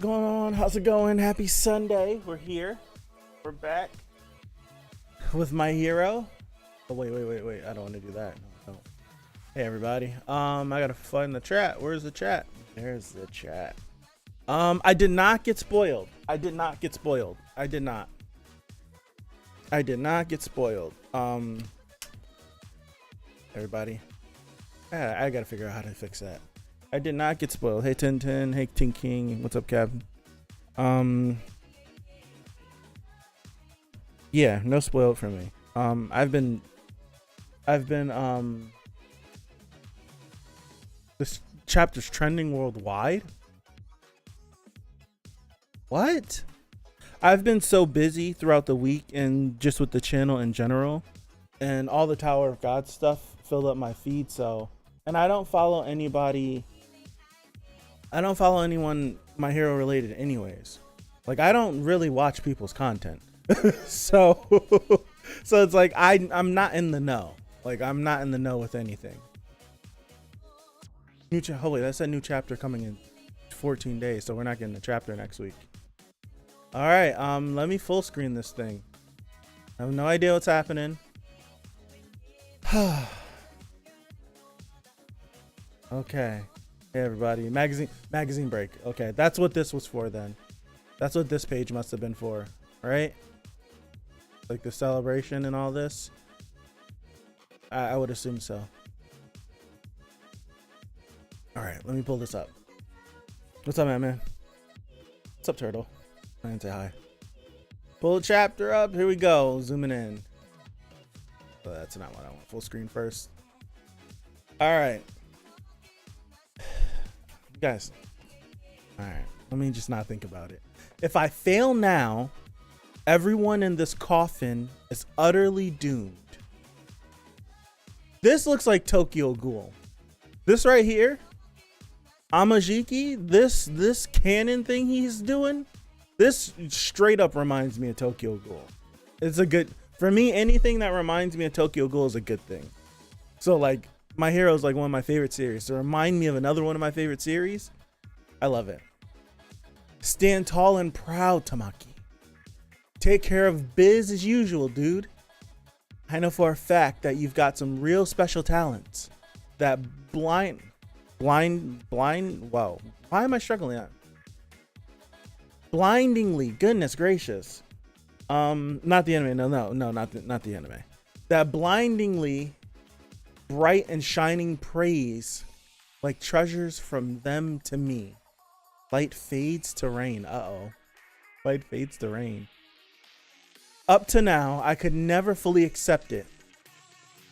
Going on? How's it going? Happy Sunday. We're here. We're back with my hero. Oh, wait. I don't want to do that. No. Hey, everybody. I gotta find the chat. Where's the chat? There's the chat. I did not get spoiled. I did not get spoiled. Everybody. I gotta figure out how to fix that. I did not get spoiled. Hey, Tintin. Hey, Tink King. What's up, Captain? Yeah, no spoiled for me. I've been this chapter's trending worldwide. What? I've been so busy throughout the week and just with the channel in general, and all the Tower of God stuff filled up my feed. So, and I don't follow anybody. I don't follow anyone My Hero related anyways. Like, I don't really watch people's content. so it's like I'm not in the know. Like, I'm not in the know with anything. Holy, that's a new chapter coming in 14 days, so we're not getting the chapter next week. All right, let me full screen this thing. I have no idea what's happening. Okay. Hey everybody, magazine break. Okay, that's what this was for then. That's what this page must have been for, right? Like the celebration and all this. I would assume so. All right, let me pull this up. What's up, man? What's up, Turtle? I didn't say hi. Pull the chapter up. Here we go. Zooming in. Oh, that's not what I want. Full screen first. All right. Guys, all right, let me just not think about it. If I fail now, everyone in this coffin is utterly doomed. This looks like Tokyo Ghoul. This right here, Amajiki, this cannon thing he's doing, this straight up reminds me of Tokyo Ghoul. It's a good, for me, anything that reminds me of Tokyo Ghoul is a good thing. So like, My Hero is like one of my favorite series. To remind me of another one of my favorite series, I love it. Stand tall and proud, Tamaki. Take care of biz as usual, dude. I know for a fact that you've got some real special talents. That blind, wow. Why am I struggling at? Blindingly, goodness gracious. Not the anime, no, not the anime. That blindingly bright and shining praise, like treasures from them to me. Light fades to rain. Light fades to rain. Up to now, I could never fully accept it.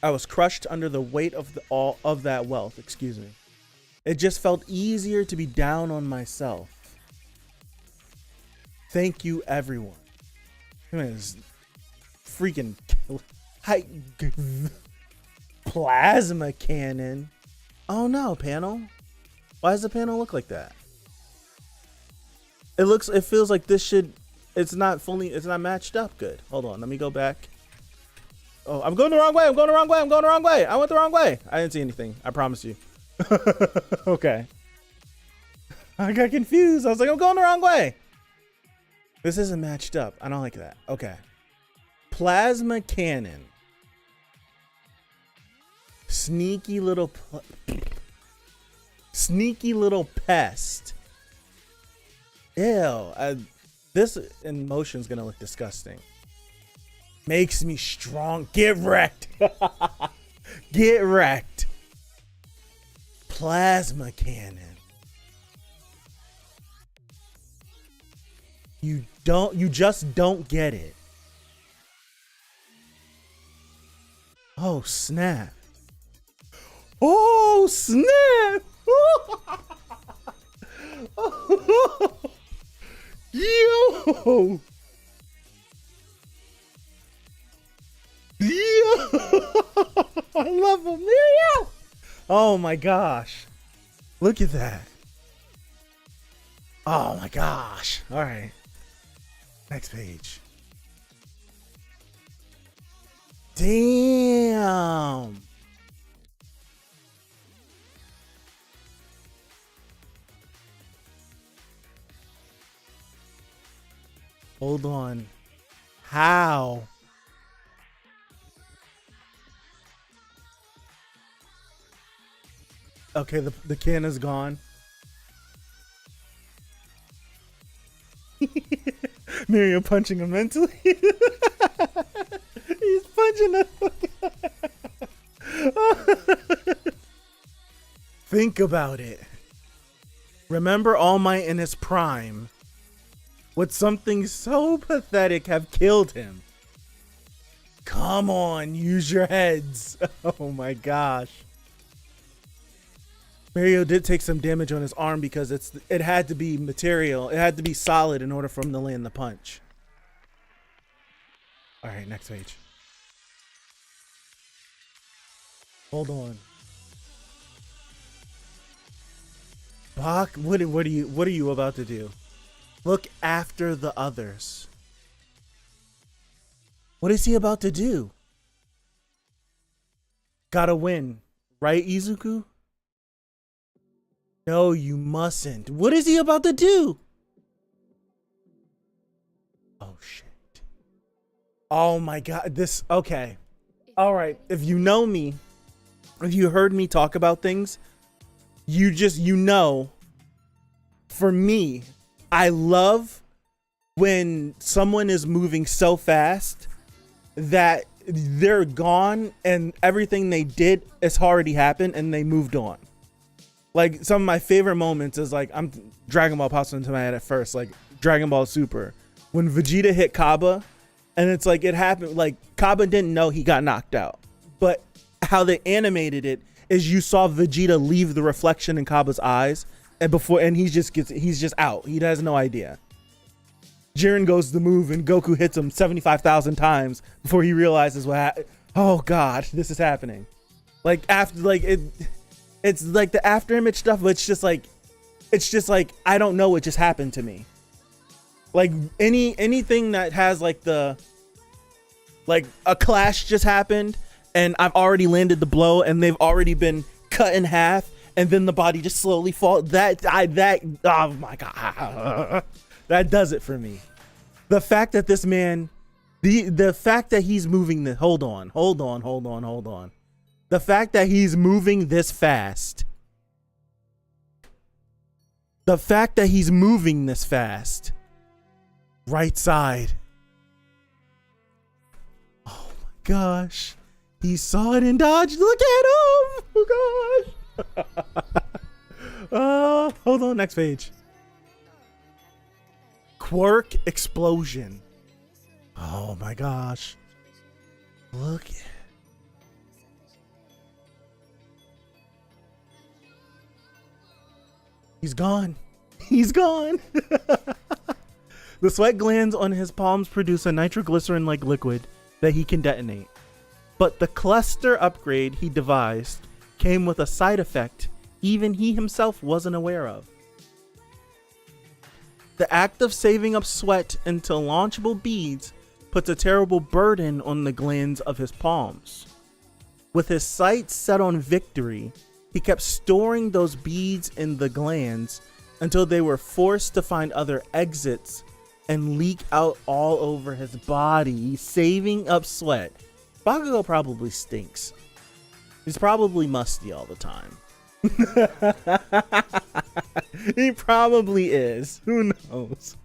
I was crushed under the weight of all of that wealth. Excuse me. It just felt easier to be down on myself. Thank you, everyone. This freaking plasma cannon. Oh no, panel. Why does the panel look like that? It feels like this should, it's not matched up good. Hold on, let me go back. Oh, I'm going the wrong way. I went the wrong way. I didn't see anything. I promise you. Okay. I got confused. I was like, I'm going the wrong way. This isn't matched up. I don't like that. Okay. plasma cannon. Sneaky little pest. Ew. This in motion is gonna look disgusting. Makes me strong. Get wrecked. Get wrecked. Plasma cannon. You just don't get it. Oh, snap. Oh, snap. Yo. I love him. Yo. Oh my gosh. Look at that. Oh my gosh. All right. Next page. Damn. Hold on. How? Okay, the can is gone. Miriam punching him mentally. He's punching him. Think about it. Remember All Might in his prime. Would something so pathetic have killed him? Come on, use your heads. Oh my gosh. Mario did take some damage on his arm because it had to be material. It had to be solid in order for him to land the punch. All right, next page. Hold on. Bach, what are you about to do? Look after the others. What is he about to do? Gotta win, right, Izuku? No, you mustn't. What is he about to do? Oh, shit. Oh, my God. This, okay. All right. If you know me, if you heard me talk about things, you know, for me, I love when someone is moving so fast that they're gone and everything they did has already happened and they moved on. Like, some of my favorite moments is like, Dragon Ball pops into my head at first, like Dragon Ball Super, when Vegeta hit Kaba, and it's like it happened, like Kaba didn't know he got knocked out, but how they animated it is you saw Vegeta leave the reflection in Kaba's eyes, and he's just out. He has no idea. Jiren goes to move and Goku hits him 75,000 times before he realizes what happened. Oh God, this is happening. Like after, like it's like the after image stuff, but it's just like I don't know what just happened to me. Like anything that has like a clash just happened and I've already landed the blow and they've already been cut in half and then the body just slowly falls. Oh my God. That does it for me. The fact that this man, the fact that he's moving the, hold on. The fact that he's moving this fast. The fact that he's moving this fast. Right side. Oh my gosh. He saw it and dodged. Look at him. Oh gosh. Oh, hold on. Next page. Quirk explosion. Oh my gosh. Look. He's gone. He's gone. The sweat glands on his palms produce a nitroglycerin-like liquid that he can detonate. But the cluster upgrade he devised came with a side effect even he himself wasn't aware of. The act of saving up sweat into launchable beads puts a terrible burden on the glands of his palms. With his sights set on victory, he kept storing those beads in the glands until they were forced to find other exits and leak out all over his body, saving up sweat. Bakugo probably stinks. He's probably musty all the time. He probably is. Who knows?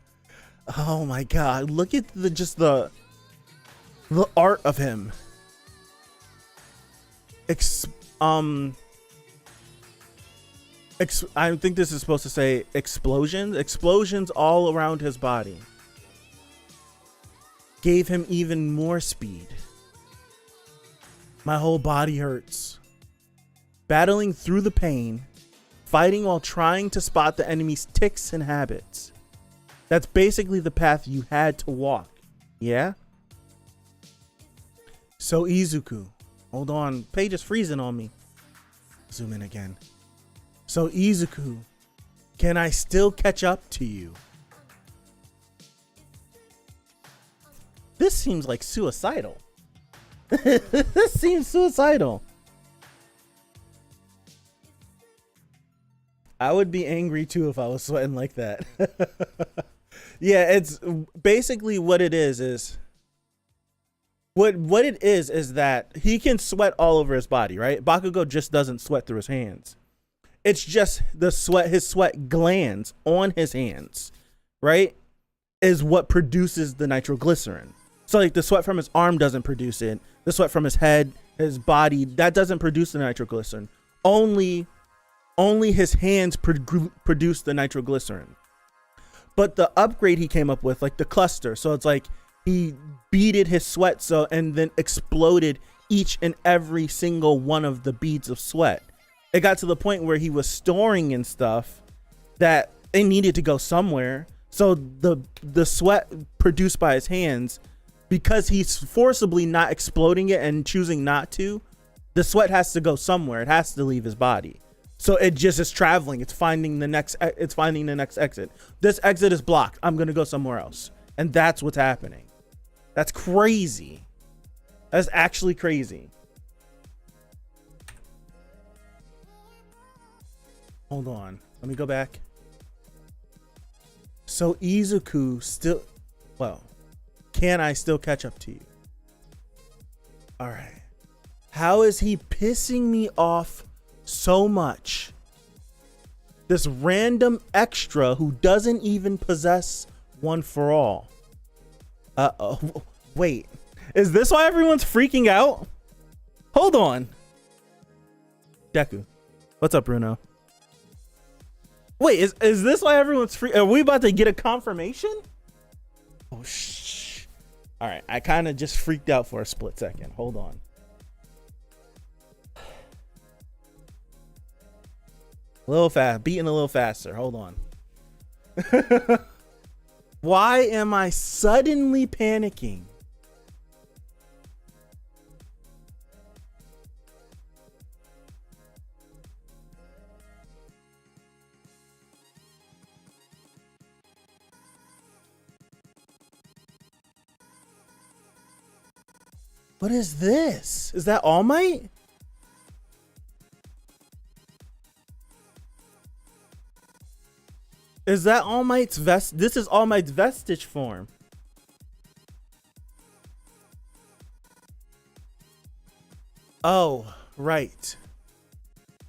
Oh my god, look at the art of him. I think this is supposed to say explosions all around his body gave him even more speed. My whole body hurts. Battling through the pain, fighting while trying to spot the enemy's ticks and habits. That's basically the path you had to walk. Yeah? So Izuku, hold on, page is freezing on me. Zoom in again. So Izuku, can I still catch up to you? This seems like suicidal. This seems suicidal. I would be angry too if I was sweating like that. Yeah, it's basically what it is what it is that he can sweat all over his body, right? Bakugo just doesn't sweat through his hands. It's just his sweat glands on his hands, right, is what produces the nitroglycerin. So like the sweat from his arm doesn't produce it. The sweat from his head, his body, that doesn't produce the nitroglycerin. Only his hands produce the nitroglycerin. But the upgrade he came up with, like the cluster, so it's like he beaded his sweat and then exploded each and every single one of the beads of sweat. It got to the point where he was storing and stuff that it needed to go somewhere. So the sweat produced by his hands, because he's forcibly not exploding it and choosing not to, the sweat has to go somewhere. It has to leave his body. So it just is traveling. It's finding the next exit. This exit is blocked. I'm going to go somewhere else. And that's what's happening. That's crazy. That's actually crazy. Hold on. Let me go back. So Izuku still, well, can I still catch up to you? All right. How is he pissing me off so much? This random extra who doesn't even possess one for all. Uh-oh. Wait. Is this why everyone's freaking out? Hold on. Deku. What's up, Bruno? Wait, is this why everyone's free? Are we about to get a confirmation? Oh, shh. All right. I kind of just freaked out for a split second. Hold on. A little fast, beating a little faster. Hold on. Why am I suddenly panicking? What is this? Is that All Might? Is that All Might's vest? This is All Might's vestige form. Oh, right.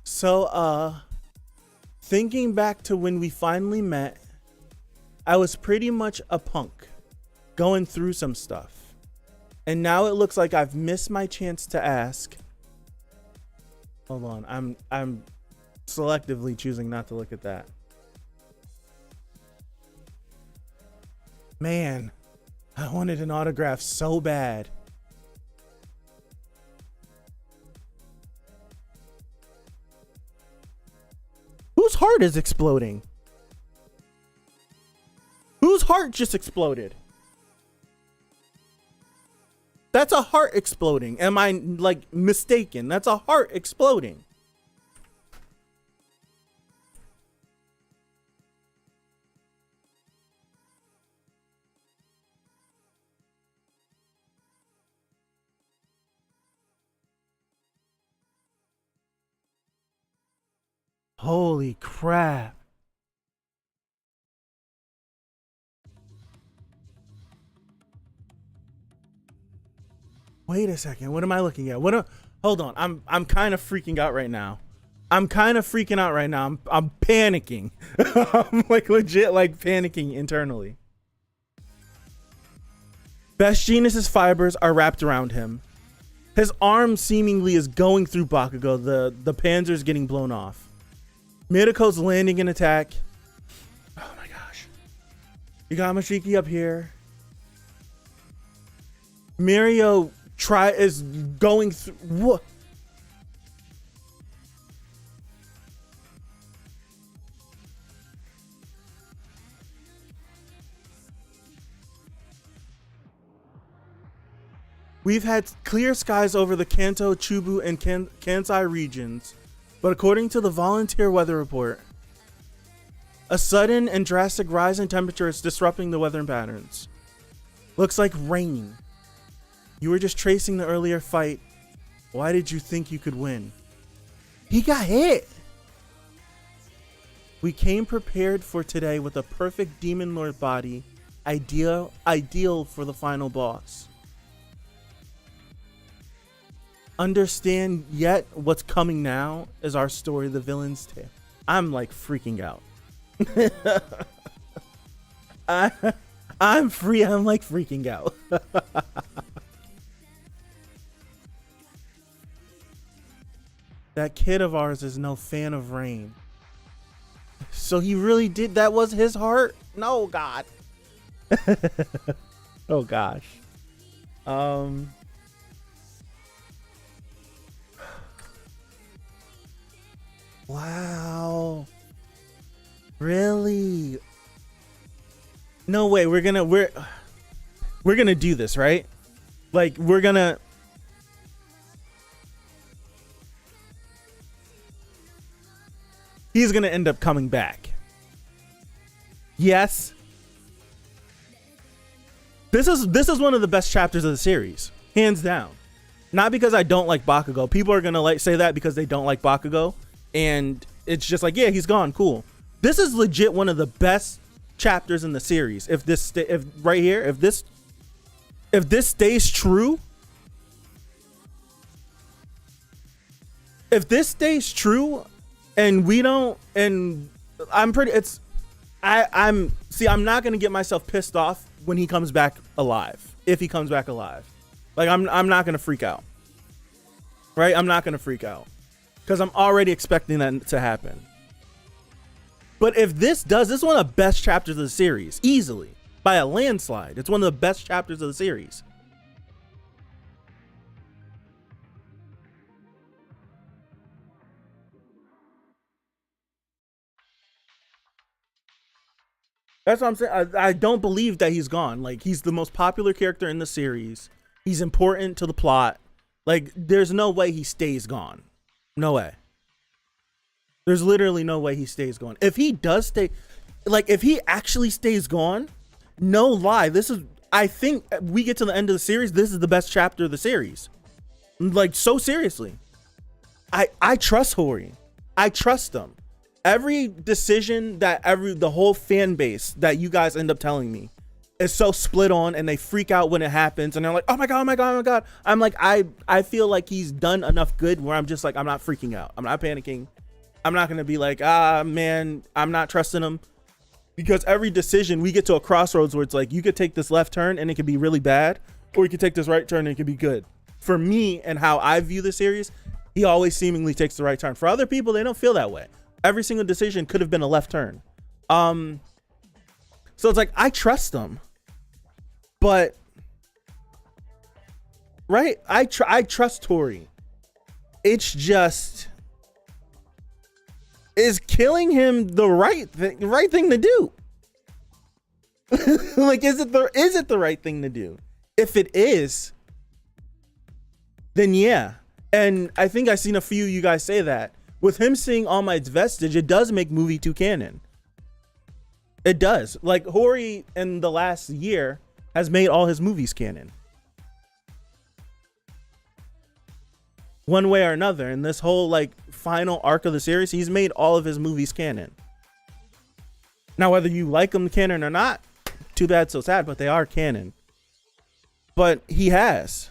So, thinking back to when we finally met, I was pretty much a punk, going through some stuff. And now it looks like I've missed my chance to ask. Hold on, I'm selectively choosing not to look at that. Man, I wanted an autograph so bad. Whose heart is exploding? Whose heart just exploded? That's a heart exploding. Am I like mistaken? That's a heart exploding. Holy crap. Wait a second. What am I looking at? Hold on. I'm kind of freaking out right now. I'm panicking. I'm like legit like panicking internally. Best Genius's fibers are wrapped around him. His arm seemingly is going through Bakugo. The panzer's getting blown off. Miruko's landing an attack. Oh my gosh. You got Mashiki up here. Mirio is going through. What? We've had clear skies over the Kanto, Chubu, and Kansai regions, but according to the volunteer weather report, a sudden and drastic rise in temperature is disrupting the weather patterns. Looks like rain. You were just tracing the earlier fight. Why did you think you could win? He got hit. We came prepared for today with a perfect Demon Lord body, ideal for the final boss. Understand yet what's coming now is our story, the villain's tale. I'm like freaking out. I'm like freaking out. That kid of ours is no fan of rain. So he really did, that was his heart? No, God. Oh gosh. Wow. Really? No way. We're gonna do this, right? Like he's gonna end up coming back. Yes. This is one of the best chapters of the series, hands down. Not because I don't like Bakugo. People are gonna like say that because they don't like Bakugo, and it's just like, yeah, he's gone, cool. This is legit one of the best chapters in the series. If this stays true, and we don't, and I'm not gonna get myself pissed off when he comes back alive. If he comes back alive, like I'm not gonna freak out, right? I'm not gonna freak out because I'm already expecting that to happen. But if this is one of the best chapters of the series, easily by a landslide. It's one of the best chapters of the series. That's what I'm saying. I don't believe that he's gone. Like, he's the most popular character in the series. He's important to the plot. Like, there's no way he stays gone. No way. There's literally no way he stays gone. If he does stay, like, if he actually stays gone, no lie, I think we get to the end of the series, this is the best chapter of the series. Like, so seriously. I trust Hori. I trust him. Every decision that the whole fan base that you guys end up telling me is so split on, and they freak out when it happens, and they're like, oh my God, oh my God, oh my God. I'm like, I feel like he's done enough good where I'm just like, I'm not freaking out. I'm not panicking. I'm not going to be like, man, I'm not trusting him, because every decision we get to a crossroads where it's like, you could take this left turn and it could be really bad, or you could take this right turn and it could be good. For me and how I view the series, he always seemingly takes the right turn. For other people, they don't feel that way. Every single decision could have been a left turn. So it's like, I trust them, but right. I trust Tori. It's just, is killing him the right thing to do? Like, is it the right thing to do? If it is, then yeah. And I think I've seen a few of you guys say that. With him seeing All Might's vestige, it does make movie 2 canon. It does. Like, Hori in the last year has made all his movies canon. One way or another, in this whole like final arc of the series, he's made all of his movies canon. Now, whether you like them canon or not, too bad, so sad, but they are canon. But he has.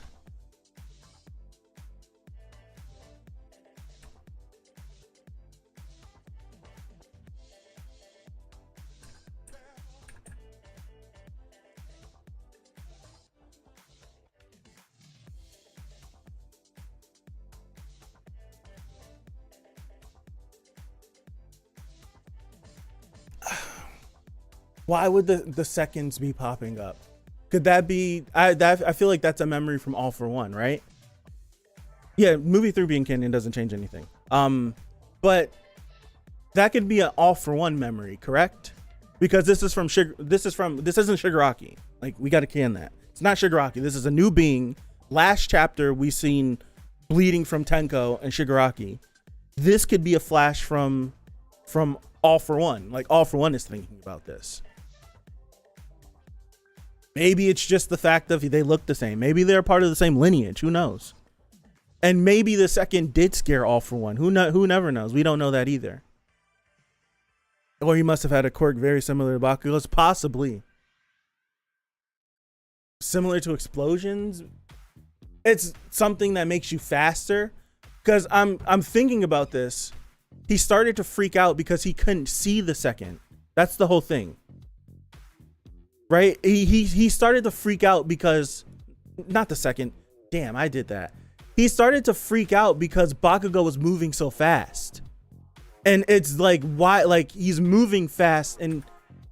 Why would the seconds be popping up? Could that be? I feel like that's a memory from All for One, right? Yeah, movie 3 being canon doesn't change anything. But that could be an All for One memory, correct? Because this isn't Shigaraki. Like, we got to can that. It's not Shigaraki. This is a new being. Last chapter we seen bleeding from Tenko and Shigaraki. This could be a flash from All for One. Like, All for One is thinking about this. Maybe it's just the fact of they look the same. Maybe they're part of the same lineage. Who knows? And maybe the second did scare All for One. Who never knows? We don't know that either. Or he must have had a quirk very similar to Bakugo's. Possibly. Similar to explosions. It's something that makes you faster. Because I'm thinking about this. He started to freak out because he couldn't see the second. That's the whole thing. Right? He started to freak out because... Not the second. Damn, I did that. He started to freak out because Bakugo was moving so fast. And it's like, why? Like, he's moving fast and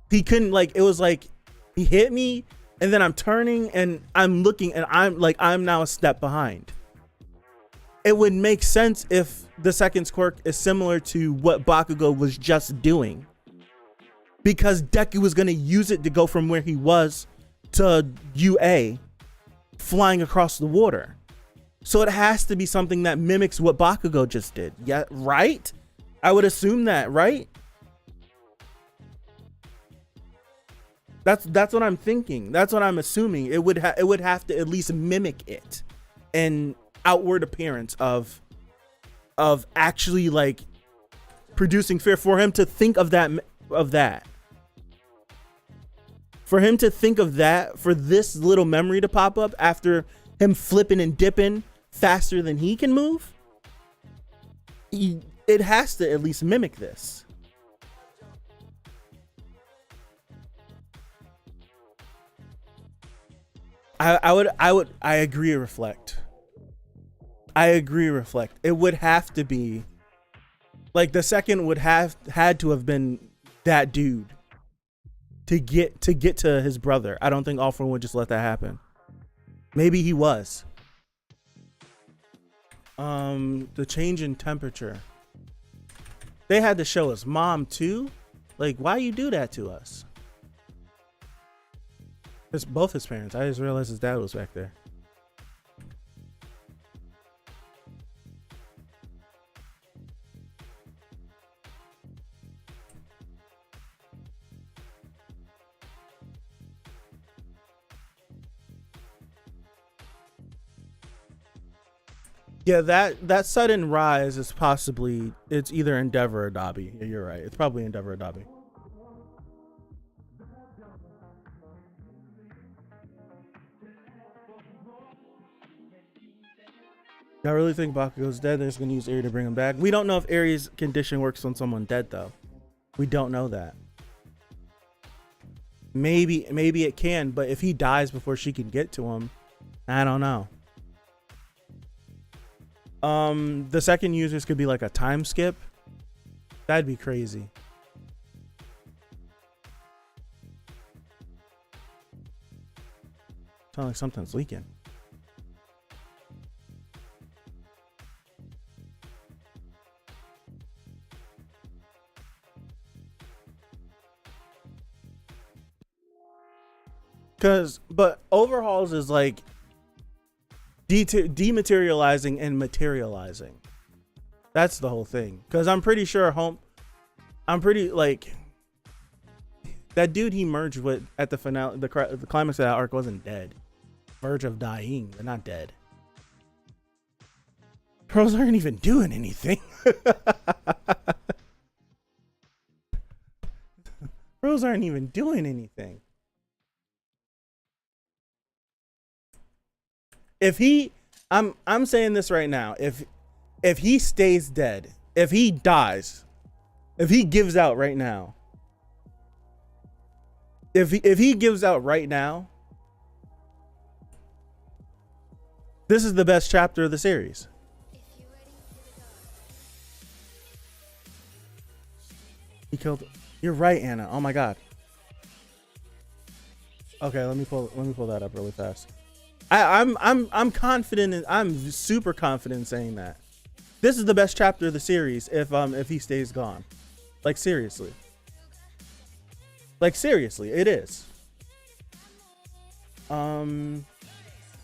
he couldn't, like, it was like he hit me and then I'm turning and I'm looking and I'm now a step behind. It would make sense if the second's quirk is similar to what Bakugo was just doing, because Deku was going to use it to go from where he was to UA, flying across the water. So it has to be something that mimics what Bakugo just did. Yeah, right? I would assume that, right? That's what I'm thinking. That's what I'm assuming. It would have to at least mimic it, an outward appearance of actually like producing fear, for him to think of that. For him to think of that, for this little memory to pop up after him flipping and dipping faster than he can move, it has to at least mimic this. I agree, reflect. I agree, reflect. It would have to be like the second would have had to have been that dude to get to his brother. I don't think All For One would just let that happen. Maybe he was. The change in temperature. They had to show us mom too. Like, why you do that to us? It's both his parents. I just realized his dad was back there. Yeah, that sudden rise is possibly, it's either Endeavor or Dobby. Yeah, you're right. It's probably Endeavor or Dobby. I really think Bakugo's dead. They're just gonna use Eri to bring him back. We don't know if Eri's condition works on someone dead though. We don't know that. Maybe it can, but if he dies before she can get to him, I don't know. The second users could be like a time skip. That'd be crazy. Sounds like something's leaking. But overhauls is like dematerializing and materializing. That's the whole thing. Because I'm pretty sure like that dude he merged with at the finale, the climax of that arc wasn't dead. Verge of dying, but not dead. Pros aren't even doing anything. Pros aren't even doing anything. If he, I'm saying this right now, if he stays dead, if he dies, if he gives out right now, if he gives out right now, this is the best chapter of the series. He killed. You're right, Anna. Oh my God. Okay, let me pull that up really fast. I'm confident I'm super confident in saying that. This is the best chapter of the series if he stays gone. Like seriously. Like seriously, it is. Who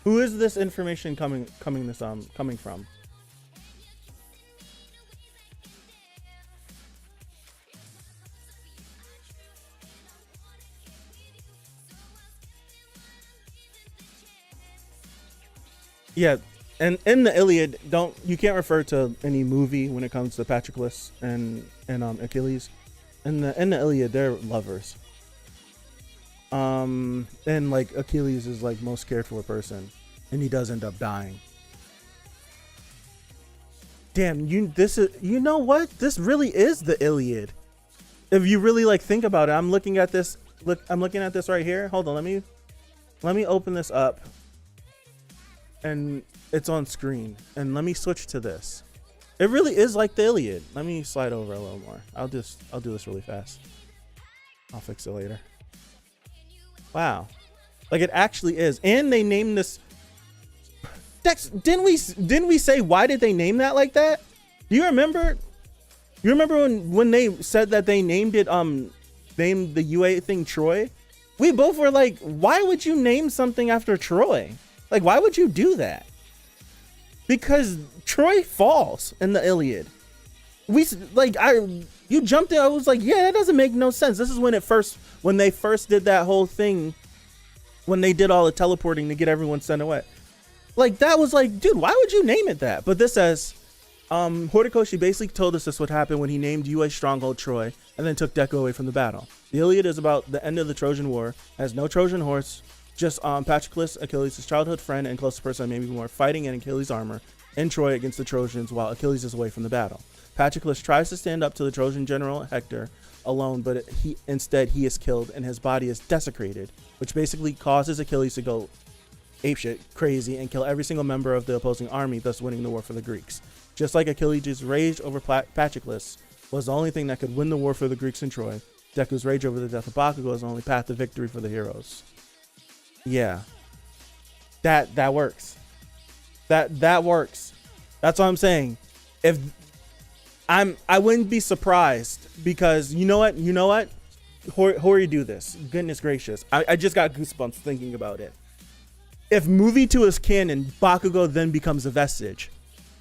is this information coming from? Yeah, and in the Iliad, you can't refer to any movie when it comes to Patroclus and Achilles. In the Iliad, they're lovers. And like Achilles is like most cared for person, and he does end up dying. Damn, you know what? This really is the Iliad. If you really like think about it, I'm looking at this right here. Hold on, let me open this up. And it's on screen. And let me switch to this. It really is like the Iliad. Let me slide over a little more. I'll do this really fast. I'll fix it later. Wow. Like it actually is. And they named this Dex, didn't we say why did they name that like that? Do you remember? You remember when they said that they named it named the UA thing Troy? We both were like, why would you name something after Troy? Like, why would you do that? Because Troy falls in the Iliad. You jumped in. I was like, yeah, that doesn't make no sense. This is when they first did that whole thing, when they did all the teleporting to get everyone sent away. Like, that was like, dude, why would you name it that? But this says, Horikoshi basically told us this would happen when he named UA stronghold Troy and then took Deku away from the battle. The Iliad is about the end of the Trojan War, has no Trojan horse, just Patroclus, Achilles' childhood friend and closest person, maybe more, fighting in Achilles' armor in Troy against the Trojans while Achilles is away from the battle. Patroclus tries to stand up to the Trojan general Hector alone, but instead he is killed and his body is desecrated, which basically causes Achilles to go apeshit crazy and kill every single member of the opposing army, thus winning the war for the Greeks. Just like Achilles' rage over Patroclus was the only thing that could win the war for the Greeks in Troy, Deku's rage over the death of Bakugo is the only path to victory for the heroes. Yeah, that works. That works. That's what I'm saying. I wouldn't be surprised because you know what? Hori do this. Goodness gracious, I just got goosebumps thinking about it. If movie 2 is canon, Bakugo then becomes a vestige.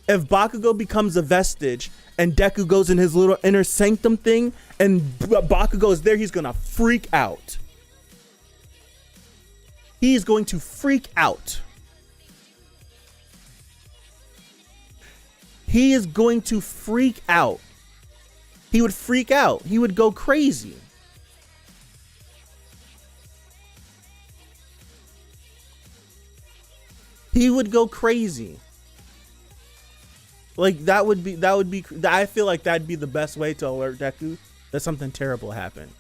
If Bakugo becomes a vestige and Deku goes in his little inner sanctum thing and Bakugo is there, he's gonna freak out. He's going to freak out. He is going to freak out. He would freak out. He would go crazy. He would go crazy. Like that would be I feel like that'd be the best way to alert Deku that something terrible happened.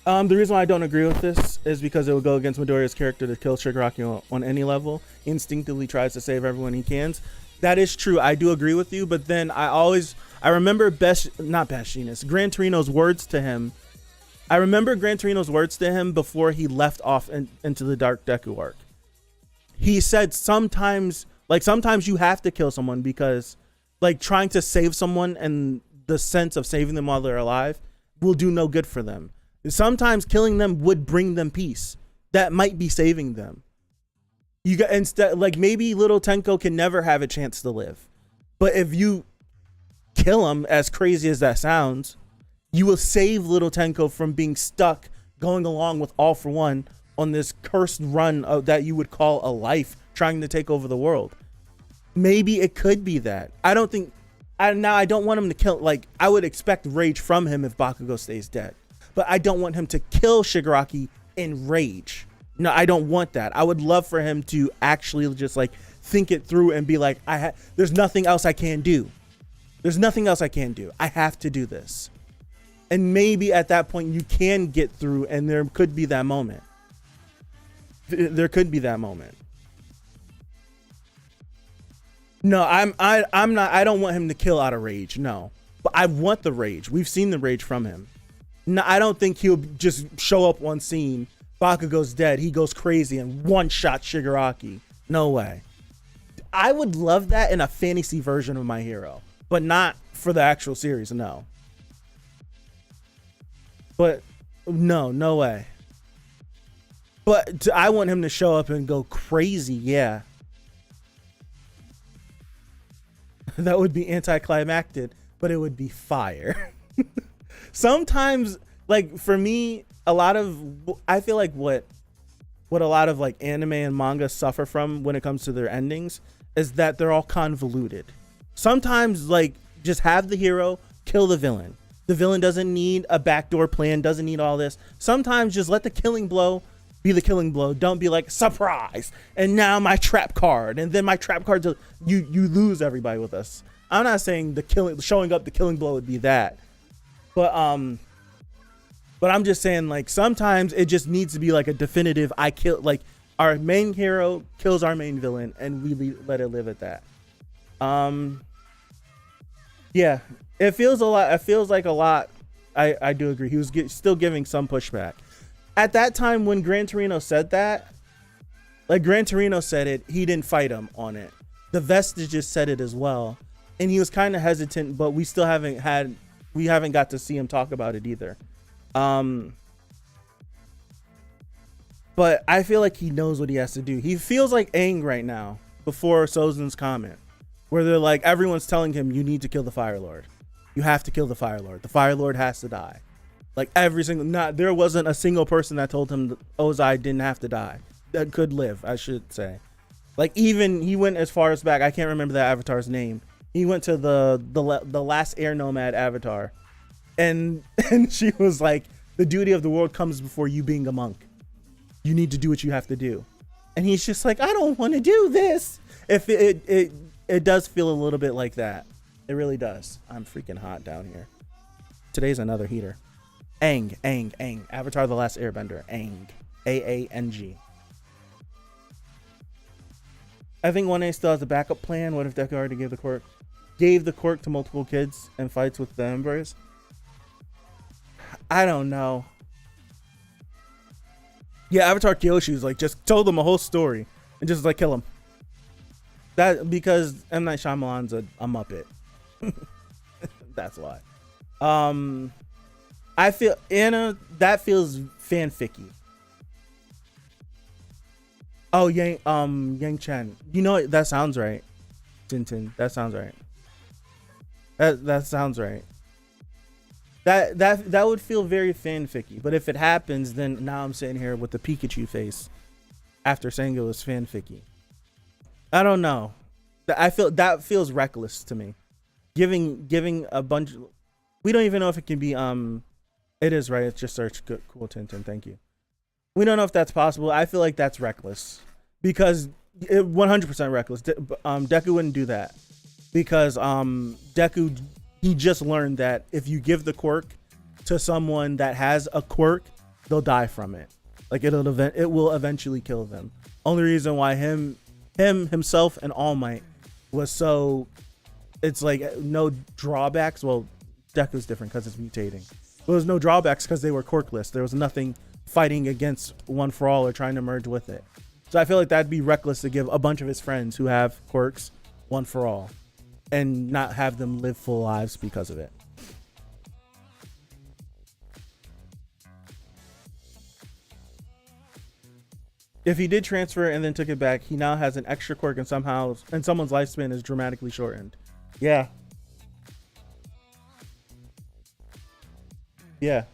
The reason why I don't agree with this is because it would go against Midoriya's character to kill Shigaraki on any level. He instinctively tries to save everyone he can. That is true. I do agree with you, but then I remember Gran Torino's words to him. I remember Gran Torino's words to him before he left off into the Dark Deku arc. He said sometimes you have to kill someone because like trying to save someone and the sense of saving them while they're alive will do no good for them. Sometimes killing them would bring them peace. That might be saving them. You got instead, like maybe little Tenko can never have a chance to live, but if you kill him, as crazy as that sounds, you will save little Tenko from being stuck going along with All For One on this cursed run of that you would call a life, trying to take over the world. Maybe it could be that. I don't want him to kill. Like I would expect rage from him if Bakugo stays dead. But I don't want him to kill Shigaraki in rage. No, I don't want that. I would love for him to actually just like think it through and be like, there's nothing else I can do. There's nothing else I can do. I have to do this. And maybe at that point you can get through and there could be that moment. There could be that moment. No, I'm not. I don't want him to kill out of rage. No, but I want the rage. We've seen the rage from him. No, I don't think he'll just show up one scene, Bakugo's dead, he goes crazy and one shot Shigaraki. No way. I would love that in a fantasy version of My Hero, but not for the actual series. No. But no way. But I want him to show up and go crazy. Yeah. That would be anticlimactic, but it would be fire. Sometimes, like, for me, I feel like what a lot of like anime and manga suffer from when it comes to their endings is that they're all convoluted. Sometimes, like, just have the hero kill the villain. The villain doesn't need a backdoor plan, doesn't need all this. Sometimes just let the killing blow be the killing blow. Don't be like, surprise, and now my trap card, and then my trap card, you lose everybody with us. I'm not saying showing up the killing blow would be that. But I'm just saying, like, sometimes it just needs to be like a definitive, like, our main hero kills our main villain and we let it live at that. Yeah, it feels like a lot. I do agree. He was still giving some pushback. At that time when Gran Torino said that, like, Gran Torino said it, he didn't fight him on it. The Vestiges said it as well. And he was kind of hesitant, but we still haven't got to see him talk about it either. But I feel like he knows what he has to do. He feels like Aang right now before Sozin's comment, where they're like, everyone's telling him, you need to kill the Fire Lord. You have to kill the Fire Lord. The Fire Lord has to die. Like, there wasn't a single person that told him Ozai didn't have to die. That could live, I should say. Like, even he went as far as back, I can't remember that avatar's name. He went to the last air nomad avatar, and she was like, the duty of the world comes before you being a monk. You need to do what you have to do. And he's just like, I don't want to do this. If it does feel a little bit like that. It really does. I'm freaking hot down here. Today's another heater. Aang. Avatar: The Last Airbender. Aang. Aang. I think 1A still has a backup plan. What if Deku already gave the quirk to multiple kids and fights with the Embers? I don't know. Yeah, Avatar Kyoshi's like, just told them a whole story and just like kill him. That because M. Night Shyamalan's a Muppet. That's why. I feel Anna, that feels fanficky. Oh, Yang Chen. You know, that sounds right. Tintin. That sounds right. That sounds right. That would feel very fanficky. But if it happens, then now I'm sitting here with the Pikachu face after saying it was fanficky. I don't know. I feel that feels reckless to me. Giving a bunch. We don't even know if it can be. It is right. It's just search. Good, cool, Tintin. Thank you. We don't know if that's possible. I feel like that's reckless because 100% reckless. Deku wouldn't do that because Deku, he just learned that if you give the quirk to someone that has a quirk, they'll die from it. Like it will eventually kill them. Only reason why himself and All Might was so, it's like no drawbacks. Well, Deku's different because it's mutating. There was no drawbacks because they were quirkless. There was nothing fighting against One for All or trying to merge with it. So I feel like that'd be reckless to give a bunch of his friends who have quirks One for All and not have them live full lives because of it. If he did transfer and then took it back, he now has an extra quirk and somehow someone's lifespan is dramatically shortened. Yeah. Yeah.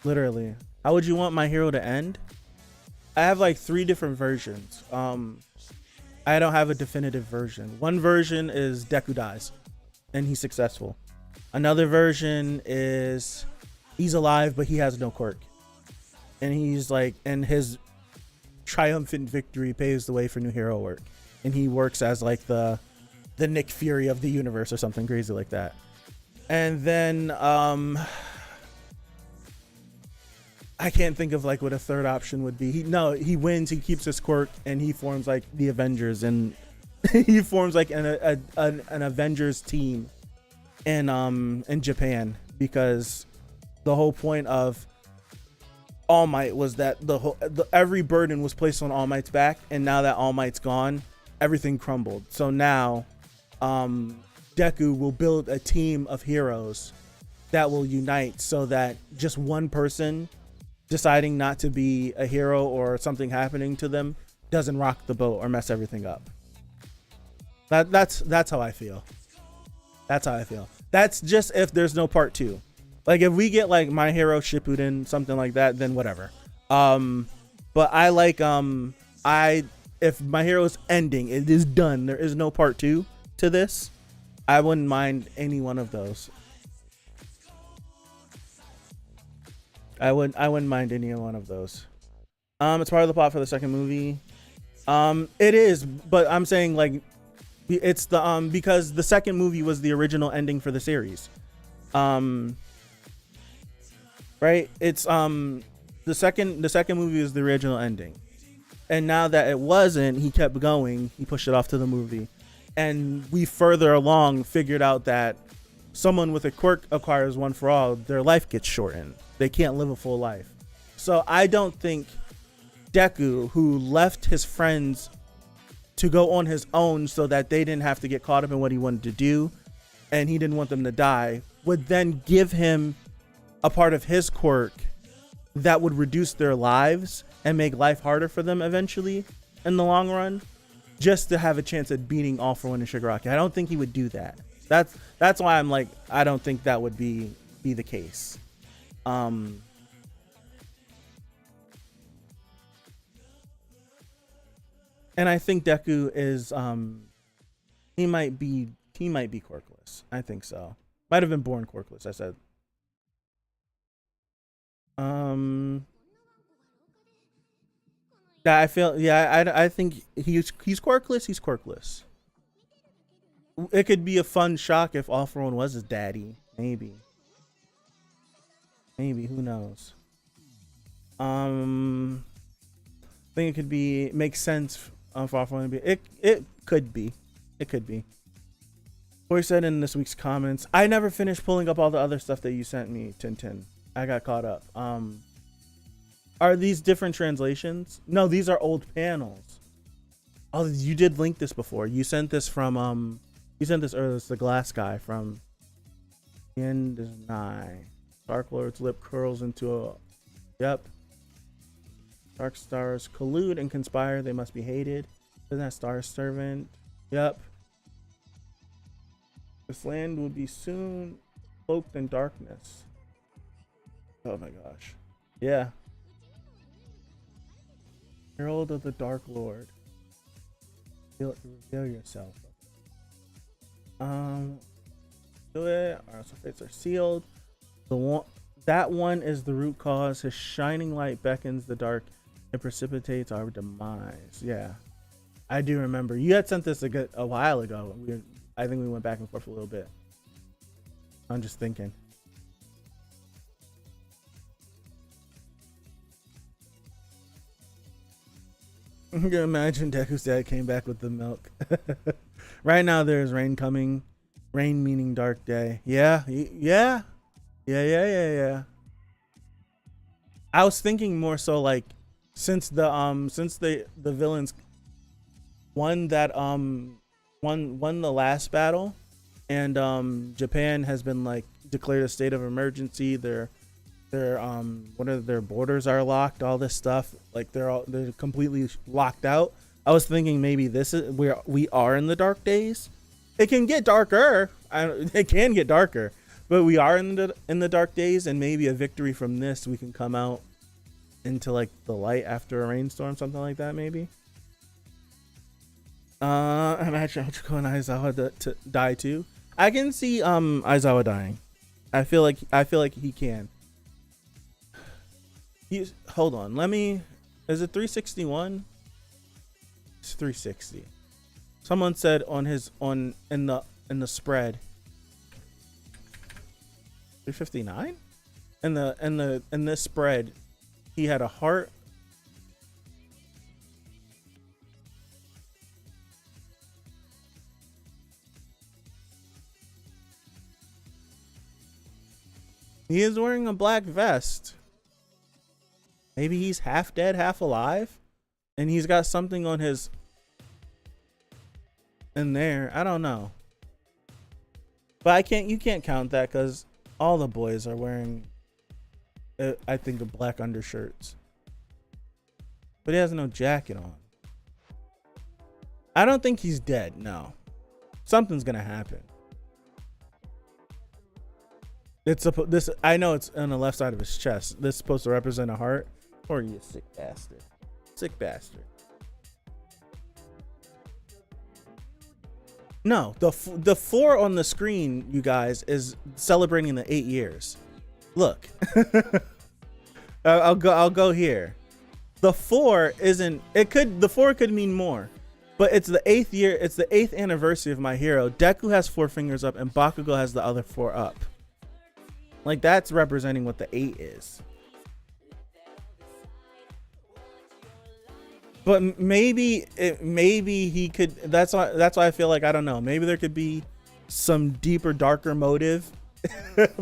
Literally. How would you want My Hero to end? I have like 3 different versions. I don't have a definitive version. One version is Deku dies and he's successful. Another version is he's alive but he has no quirk. And he's like, and his triumphant victory paves the way for new hero work. And he works as like the Nick Fury of the universe or something crazy like that. And then I can't think of like what a third option would be. He wins, he keeps his quirk, and he forms like the Avengers, and he forms like an Avengers team in Japan because the whole point of All Might was that every burden was placed on All Might's back, and now that All Might's gone, everything crumbled. So now Deku will build a team of heroes that will unite, so that just one person deciding not to be a hero or something happening to them doesn't rock the boat or mess everything up. That's how I feel. That's how I feel. That's just if there's no part 2. Like if we get like My Hero Shippuden, something like that, then whatever. But I like if My Hero's ending, it is done. There is no part 2 to this. I wouldn't mind any one of those. I wouldn't mind any one of those. It's part of the plot for the second movie. It is, but I'm saying like it's the because the second movie was the original ending for the series. Right? It's the second movie was the original ending. And now that it wasn't, he kept going. He pushed it off to the movie. And we further along figured out that someone with a quirk acquires one for all, their life gets shortened. They can't live a full life. So I don't think Deku, who left his friends to go on his own so that they didn't have to get caught up in what he wanted to do, and he didn't want them to die, would then give him a part of his quirk that would reduce their lives and make life harder for them eventually in the long run, just to have a chance at beating All For One and Shigaraki. I don't think he would do that. That's why I'm like, I don't think that would be the case. And I think Deku is he might be quirkless. I think so. Might have been born quirkless, I said. Yeah, I think he's quirkless. He's quirkless. It could be a fun shock if All For One was his daddy. Maybe, who knows? I think it could be, makes sense for All For One to be. It could be. Corey said in this week's comments, I never finished pulling up all the other stuff that you sent me, Tintin. I got caught up. Are these different translations? No, these are old panels. Oh, you did link this before. You sent this from you sent this earlier. It's the glass guy from End is Nigh. Dark Lord's lip curls into a yep. Dark stars collude and conspire, they must be hated. Isn't that Star Servant? Yep. This land will be soon cloaked in darkness. Oh my gosh. Yeah. Herald of the Dark Lord. Reveal yourself. Do it. Our fates are sealed. That one is the root cause. His shining light beckons the dark and precipitates our demise. Yeah, I do remember. You had sent this a while ago. I think we went back and forth a little bit. I'm just thinking. You can imagine Deku's dad came back with the milk. Right now there's rain coming. Rain meaning dark day. Yeah. I was thinking more so like since the villains won the last battle, and Japan has been like declared a state of emergency. Their borders are locked, all this stuff, like they're completely locked out. I was thinking maybe we are in the dark days. It can get darker. It can get darker, but we are in the dark days, and maybe a victory from this, we can come out into like the light after a rainstorm, something like that, maybe. Imagine Ochako and Aizawa to die too. I can see Aizawa dying. I feel like he can. Hold on. Is it 361? It's 360. Someone said in the spread 359? In this spread, he had a heart. He is wearing a black vest. Maybe he's half dead, half alive, and he's got something on his in there. I don't know, but you can't count that because all the boys are wearing, I think, black undershirts. But he has no jacket on. I don't think he's dead. No, something's gonna happen. This. I know it's on the left side of his chest. This is supposed to represent a heart. Or you sick bastard. Sick bastard. No, the 4 on the screen, you guys, is celebrating the 8 years. Look. I'll go here. The 4 isn't, the 4 could mean more. But it's the 8th year, it's the 8th anniversary of my hero. Deku has 4 fingers up and Bakugo has the other 4 up. Like, that's representing what the 8 is. But maybe he could. That's why I feel like, I don't know. Maybe there could be some deeper, darker motive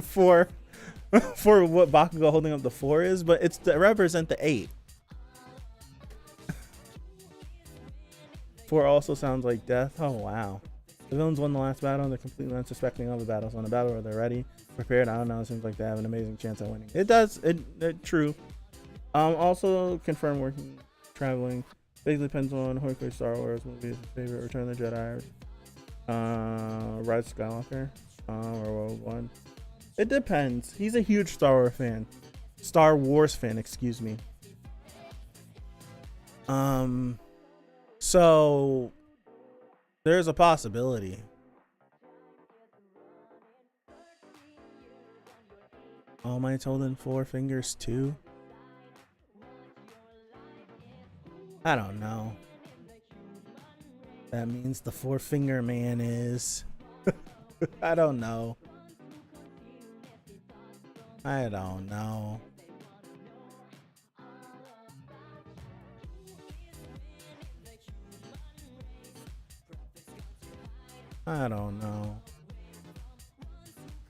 for what Bakugo holding up the 4 is. But it's to represent the 8. 4 also sounds like death. Oh wow! The villains won the last battle and they're completely unsuspecting of the battles. On a battle where they're ready, prepared. I don't know. It seems like they have an amazing chance at winning. It does. It true. Also confirmed working. Traveling basically depends on Horiko's Star Wars movie is his favorite. Return of the Jedi, Rise of Skywalker, or Rogue One. It depends. He's a huge Star Wars fan, excuse me. So there's a possibility. All Might's holding 4 fingers too. I don't know. That means the 4-finger man is. I don't know. I don't know. I don't know.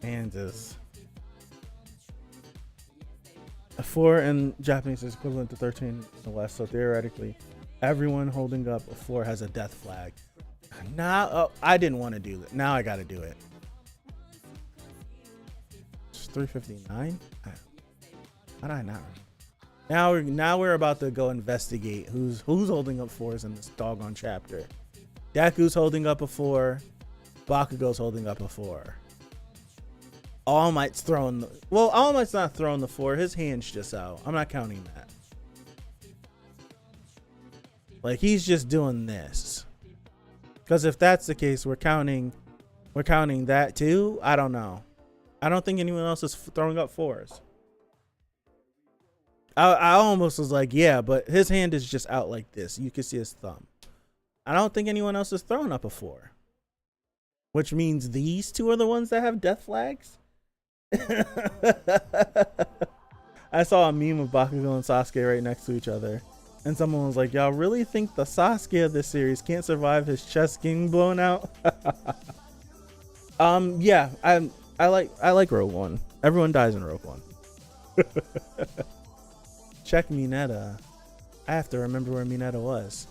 Kansas. A 4 in Japanese is equivalent to 13 in the West, so theoretically, everyone holding up a 4 has a death flag. Now, I didn't want to do that. Now I got to do it. It's 359. How did I not? Now we're about to go investigate who's holding up 4s in this doggone chapter. Deku's holding up a 4. Bakugo's holding up a 4. All Might's throwing the, well, All Might's not throwing the 4. His hand's just out. I'm not counting that. Like, he's just doing this. Because if that's the case, we're counting that too. I don't know. I don't think anyone else is throwing up 4s. I almost was like, yeah, but his hand is just out like this. You can see his thumb. I don't think anyone else is throwing up a 4. Which means these 2 are the ones that have death flags? I saw a meme of Bakugo and Sasuke right next to each other. And someone was like, y'all really think the Sasuke of this series can't survive his chest getting blown out? Yeah, I like Rogue One. Everyone dies in Rogue One. Check Mineta. I have to remember where Mineta was.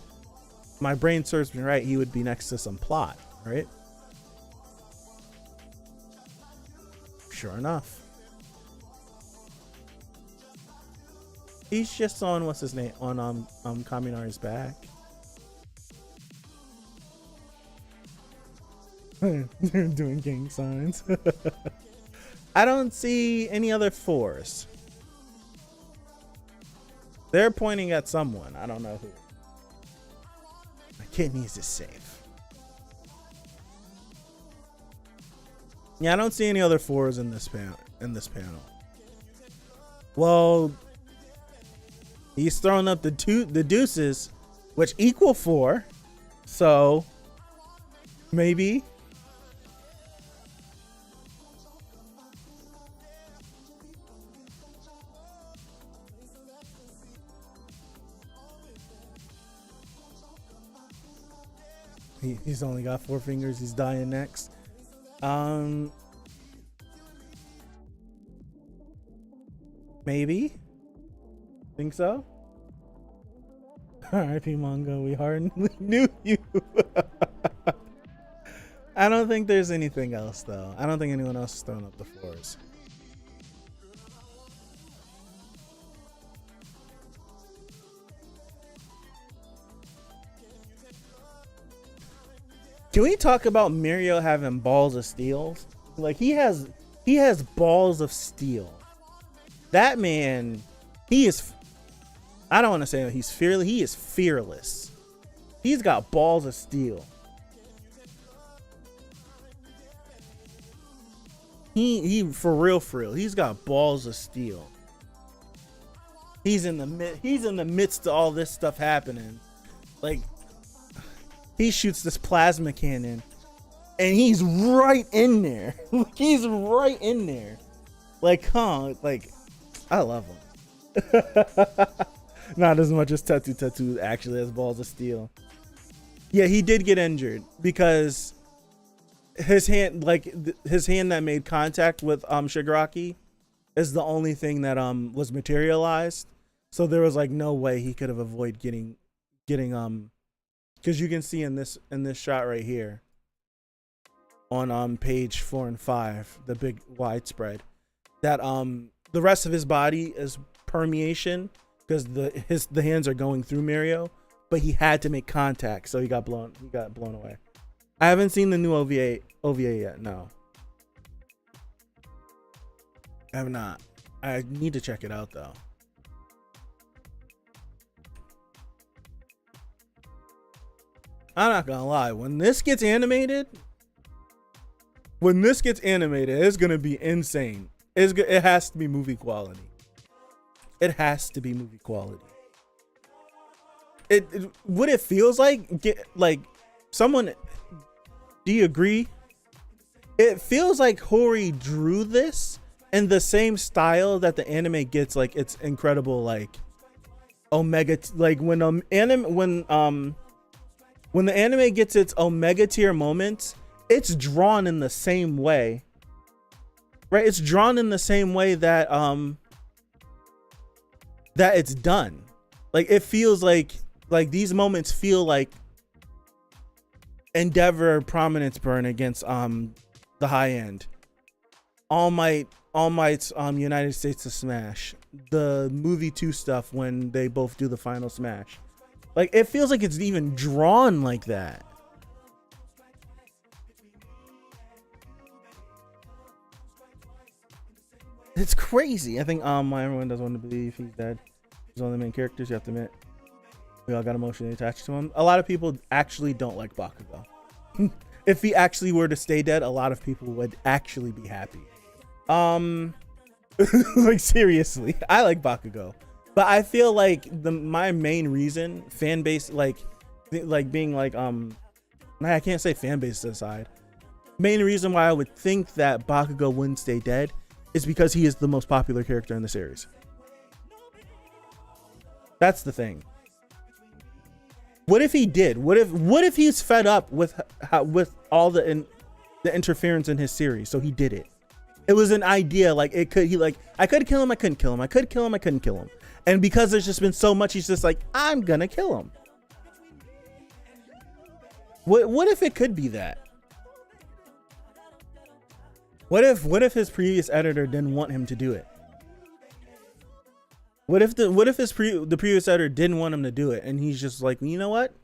My brain serves me right, he would be next to some plot, right? Sure enough. He's just on, what's his name, on Kaminari's back. They're doing gang signs. I don't see any other 4s. They're pointing at someone. I don't know who. My kidneys is safe. Yeah, I don't see any other 4s in this panel. Well, he's throwing up the deuces, which equal 4. So maybe. He's only got 4 fingers. He's dying next. Maybe. Think so? R.I.P. Mongo, we hardly knew you. I don't think there's anything else, though. I don't think anyone else is throwing up the floors. Can we talk about Mirio having balls of steel? Like, he has balls of steel. That man, he is, I don't want to say that he's fearless. He is fearless. He's got balls of steel. He for real, he's got balls of steel. He's in the midst of all this stuff happening. Like, he shoots this plasma cannon and he's right in there. He's right in there. Like, huh? Like, I love him. Not as much as Tattoo actually has balls of steel. Yeah, he did get injured because his hand, his hand that made contact with Shigaraki is the only thing that was materialized. So there was like no way he could have avoided getting because you can see in this shot right here on page 4 and 5, the big widespread, that the rest of his body is permeation because the hands are going through Mirio, but he had to make contact, so he got blown away. I haven't seen the new OVA yet. No, I have not. I need to check it out though. I'm not gonna lie. When this gets animated, it's gonna be insane. It has to be movie quality. It has to be movie quality. What it feels like someone. Do you agree? It feels like Hori drew this in the same style that the anime gets, like it's incredible, like Omega, like when the anime gets its Omega tier moments, it's drawn in the same way, right? It's drawn in the same way that that it's done. Like it feels like these moments feel like Endeavor Prominence Burn against the high end, All Might's United States of Smash, the movie 2 stuff when they both do the final smash. Like it feels like it's even drawn like that. It's crazy. I think everyone doesn't want to believe he's dead. He's one of the main characters. You have to admit, we all got emotionally attached to him. A lot of people actually don't like Bakugo. If he actually were to stay dead, a lot of people would actually be happy. Like seriously, I like Bakugo, but I feel like my main reason, fan base, like being like I can't say fan base aside. Main reason why I would think that Bakugo wouldn't stay dead is because he is the most popular character in the series. That's the thing. What if he did? What if he's fed up with all the interference in his series? So he did it. It was an idea. Like I could kill him. I couldn't kill him. I could kill him. I couldn't kill him. And because there's just been so much, he's just like, I'm gonna kill him. What if it could be that? What if his previous editor didn't want him to do it? What if the previous editor didn't want him to do it, and he's just like, you know what?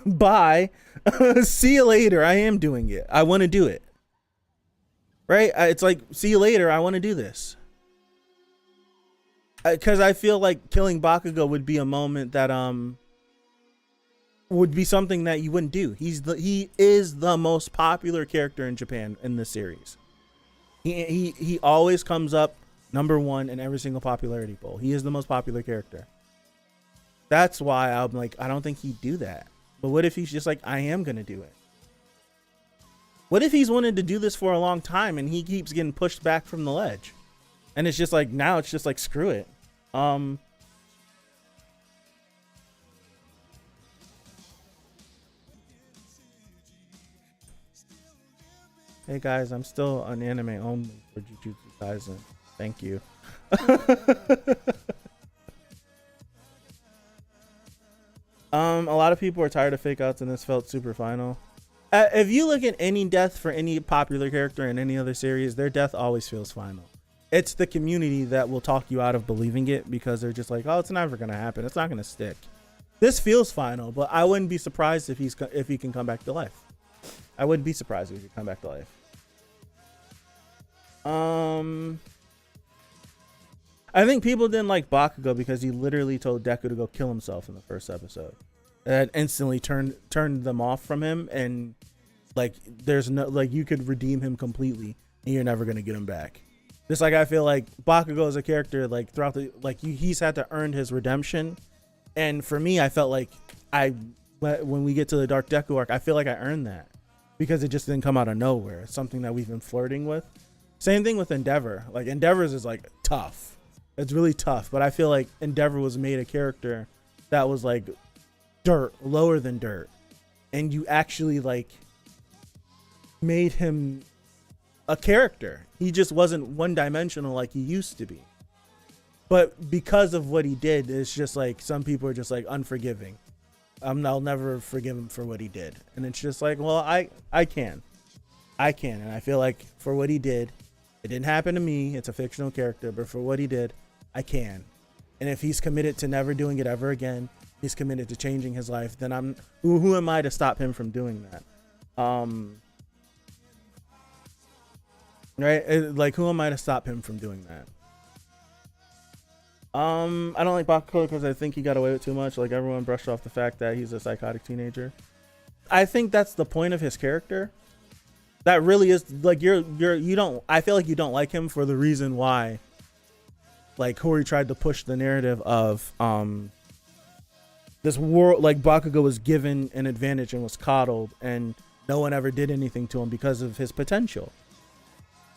Bye. See you later. I am doing it. I want to do it. Right? It's like, see you later. I want to do this. Because I feel like killing Bakugo would be a moment that would be something that you wouldn't do. He is the most popular character in Japan in this series. He always comes up number 1 in every single popularity poll. He is the most popular character. That's why I'm like, I don't think he'd do that. But what if he's just like, I am gonna do it? What if he's wanted to do this for a long time and he keeps getting pushed back from the ledge? And it's just like, now it's just like, screw it. Hey guys, I'm still on anime only for Jujutsu Kaisen. Thank you. A lot of people are tired of fake outs, and this felt super final. If you look at any death for any popular character in any other series, their death always feels final. It's the community that will talk you out of believing it because they're just like, oh, it's never gonna happen. It's not gonna stick. This feels final, but I wouldn't be surprised if he can come back to life. I wouldn't be surprised if he could come back to life. I think people didn't like Bakugo because he literally told Deku to go kill himself in the first episode. That instantly turned them off from him, and like there's no like you could redeem him completely and you're never gonna get him back. Just like I feel like Bakugo is a character like throughout the he's had to earn his redemption, and for me I felt like when we get to the Dark Deku arc I feel like I earned that because it just didn't come out of nowhere. It's something that we've been flirting with. Same thing with Endeavor. Like Endeavor's is like tough. It's really tough, but I feel like Endeavor was made a character that was like dirt, lower than dirt, and you actually like made him a character. He just wasn't one-dimensional like he used to be. But because of what he did, it's just like some people are just like unforgiving. I'll never forgive him for what he did, and it's just like, well, I can, and I feel like for what he did, it didn't happen to me. It's a fictional character, but for what he did, I can. And if he's committed to never doing it ever again, he's committed to changing his life, then who am I to stop him from doing that? Right? Like, who am I to stop him from doing that? I don't like Bakugo because I think he got away with too much. Like, everyone brushed off the fact that he's a psychotic teenager. I think that's the point of his character. That really is like I feel like you don't like him for the reason why like Hori tried to push the narrative of this world, like Bakugo was given an advantage and was coddled and no one ever did anything to him because of his potential.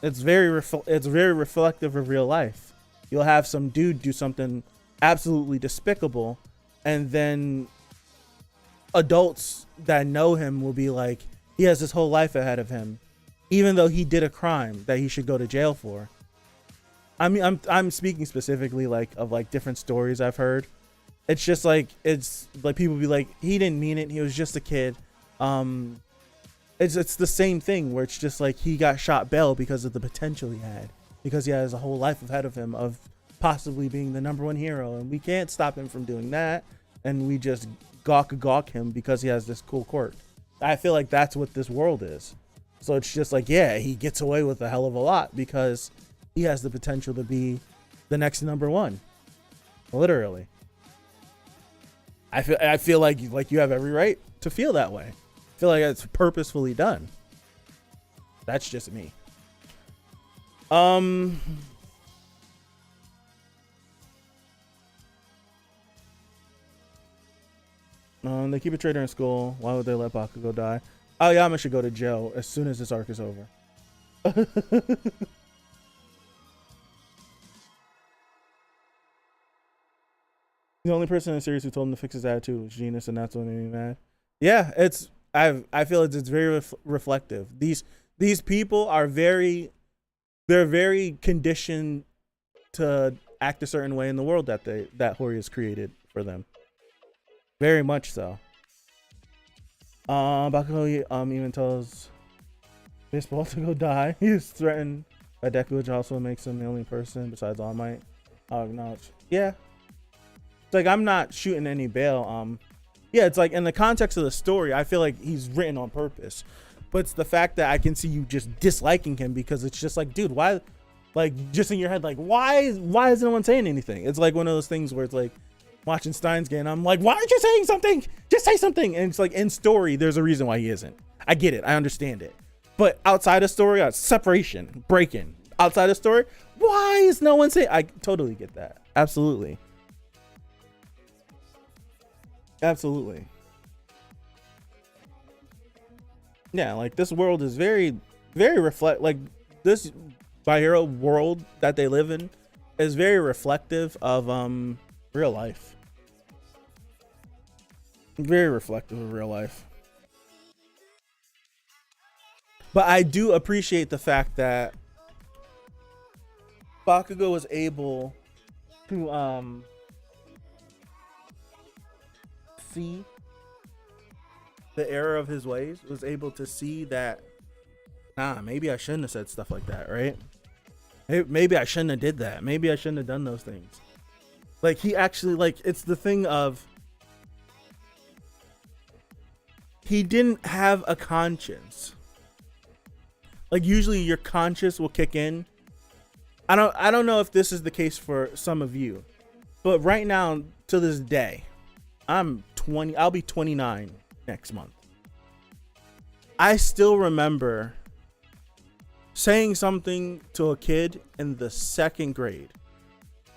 It's very reflective of real life. You'll have some dude do something absolutely despicable, and then adults that know him will be like, he has his whole life ahead of him, even though he did a crime that he should go to jail for. I mean, I'm speaking specifically like of like different stories I've heard. It's just like, it's like people be like, he didn't mean it. He was just a kid. It's the same thing where it's just like he got shot bail because of the potential he had, because he has a whole life ahead of him of possibly being the #1 hero, and we can't stop him from doing that, and we just gawk him because he has this cool quirk. I feel like that's what this world is. So it's just like, yeah, he gets away with a hell of a lot because he has the potential to be the next #1, literally. I feel like you have every right to feel that way. I feel like it's purposefully done. That's just me. They keep a traitor in school. Why would they let Bakugo die? Aoyama should go to jail as soon as this arc is over. The only person in the series who told him to fix his attitude was Genus, and that's what made me mad. Yeah, I feel it's very reflective. These people are they're very conditioned to act a certain way in the world that Hori has created for them. Very much so. Bakugo even tells Baseball to go die. He's threatened by Deku, which also makes him the only person besides All Might I'll acknowledge. Yeah. It's like, I'm not shooting any bail. Yeah, it's like in the context of the story, I feel like he's written on purpose. But it's the fact that I can see you just disliking him because it's just like, dude, why? Like, just in your head, like, why is no one saying anything? It's like one of those things where it's like watching Steins Gate, and I'm like, why aren't you saying something? Just say something. And it's like, in story, there's a reason why he isn't. I get it. I understand it. But outside of story, separation, break-in. Outside of story, why is no one saying? I totally get that. Absolutely. Absolutely. Yeah, like this world is very, very like this My Hero world that they live in is very reflective of real life. Very reflective of real life. But I do appreciate the fact that Bakugo was able to see the error of his ways, was able to see that, nah, maybe I shouldn't have said stuff like that, right? Maybe I shouldn't have did that. Maybe I shouldn't have done those things. Like, he actually, like, it's the thing of, he didn't have a conscience. Like, usually your conscience will kick in. I don't know if this is the case for some of you, but right now, to this day, I'm 20, I'll be 29 next month. I still remember saying something to a kid in the 2nd grade.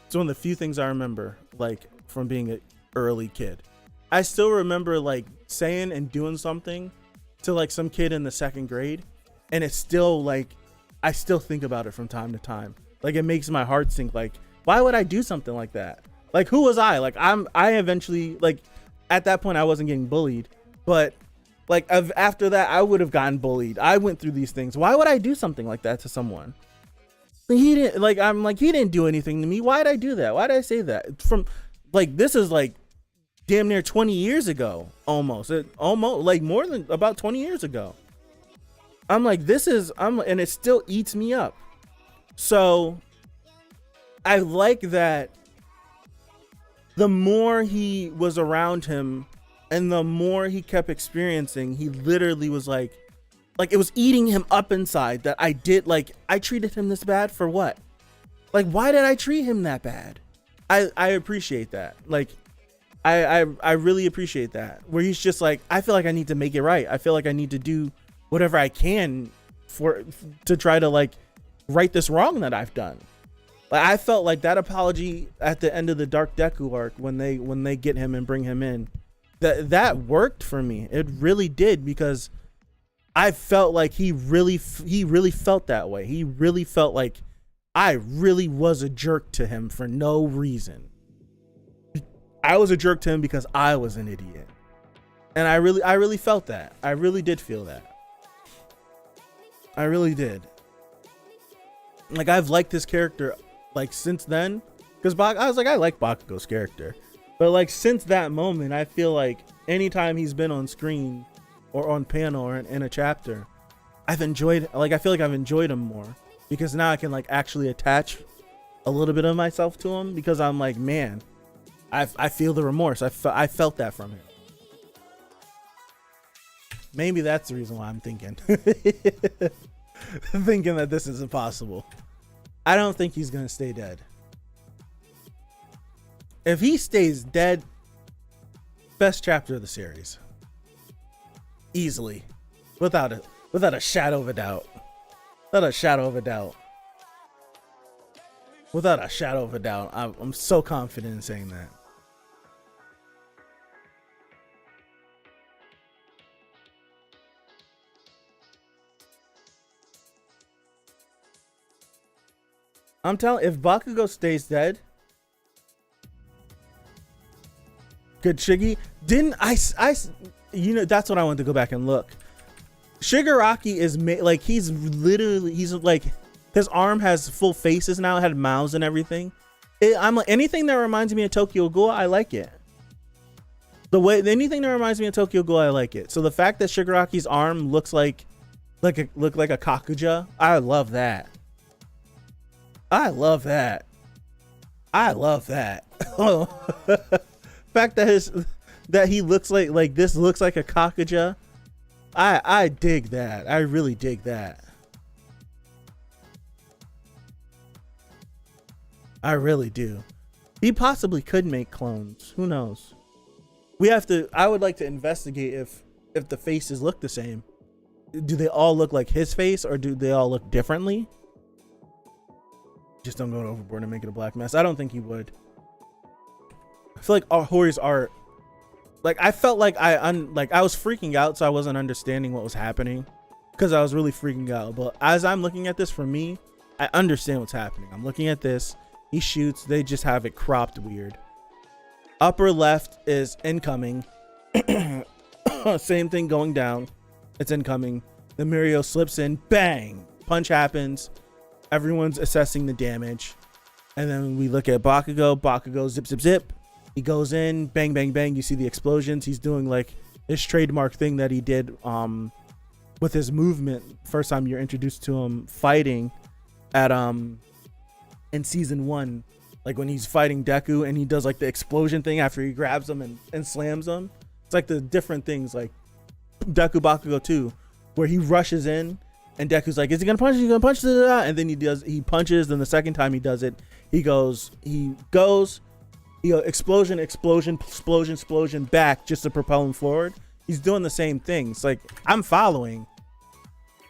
It's one of the few things I remember, like, from being an early kid. I still remember, like, saying and doing something to, like, some kid in the 2nd grade, and it's still, like, I still think about it from time to time. Like, it makes my heart sink. Like, why would I do something like that? Like, who was I? Like, I eventually, like, at that point I wasn't getting bullied, but like, after that I would have gotten bullied. I went through these things. Why would I do something like that to someone? He didn't, like, I'm like, he didn't do anything to me. Why did I do that? Why did I say that? From, like, this is like damn near 20 years ago, almost like more than about 20 years ago. I'm like, and it still eats me up. So I like that the more he was around him and the more he kept experiencing, he literally was like it was eating him up inside that I treated him this bad for what? Like, why did I treat him that bad? I appreciate that. Like, I really appreciate that, where he's just like, I feel like I need to make it right. I feel like I need to do whatever I can to try to, like, right this wrong that I've done. Like, I felt like that apology at the end of the Dark Deku arc, when they get him and bring him in, that worked for me. It really did, because I felt like he really felt that way. He really felt like I really was a jerk to him for no reason. I was a jerk to him because I was an idiot. And I really felt that. I really did feel that. I really did. Like, I've liked this character, like, since then, because I was like, I like Bakugo's character, but, like, since that moment, I feel like anytime he's been on screen or on panel or in a chapter, I feel like I've enjoyed him more, because now I can, like, actually attach a little bit of myself to him, because I'm like, man, I feel the remorse. I felt that from him. Maybe that's the reason why I'm thinking that this is impossible. I don't think he's gonna stay dead. If he stays dead, best chapter of the series, easily, without a shadow of a doubt. Without a shadow of a doubt. Without a shadow of a doubt. I'm so confident in saying that. I'm telling, if Bakugo stays dead, good Shiggy. Didn't I, you know, that's what I wanted to go back and look. Shigaraki is like, he's like, his arm has full faces now. It had mouths and everything. I'm like, anything that reminds me of Tokyo Ghoul, I like it. Anything that reminds me of Tokyo Ghoul, I like it. So the fact that Shigaraki's arm looks like a Kakuja, I love that. I love that. Fact that he looks like this looks like a Kakuja. I dig that. I really dig that. I really do. He possibly could make clones. Who knows? I would like to investigate if the faces look the same. Do they all look like his face, or do they all look differently? Just don't go overboard and make it a black mess. I don't think he would. I feel like Hori's art, like, I felt like I was freaking out, so I wasn't understanding what was happening, because I was really freaking out. But as I'm looking at this, for me, I understand what's happening. I'm looking at this. He shoots. They just have it cropped weird. Upper left is incoming. Same thing going down. It's incoming. The Mirio slips in. Bang. Punch happens. Everyone's assessing the damage. And then we look at Bakugo. Bakugo zip zip zip. He goes in, bang bang bang. You see the explosions. He's doing like his trademark thing that he did with his movement. First time you're introduced to him fighting at in season 1, like when he's fighting Deku and he does like the explosion thing after he grabs him and slams him. It's like the different things like Deku Bakugo 2, where he rushes in and Deku's like, is he gonna punch? Is he gonna punch? And then he punches. Then the second time he does it, he goes, explosion, explosion, explosion, explosion back just to propel him forward. He's doing the same thing. It's like, I'm following.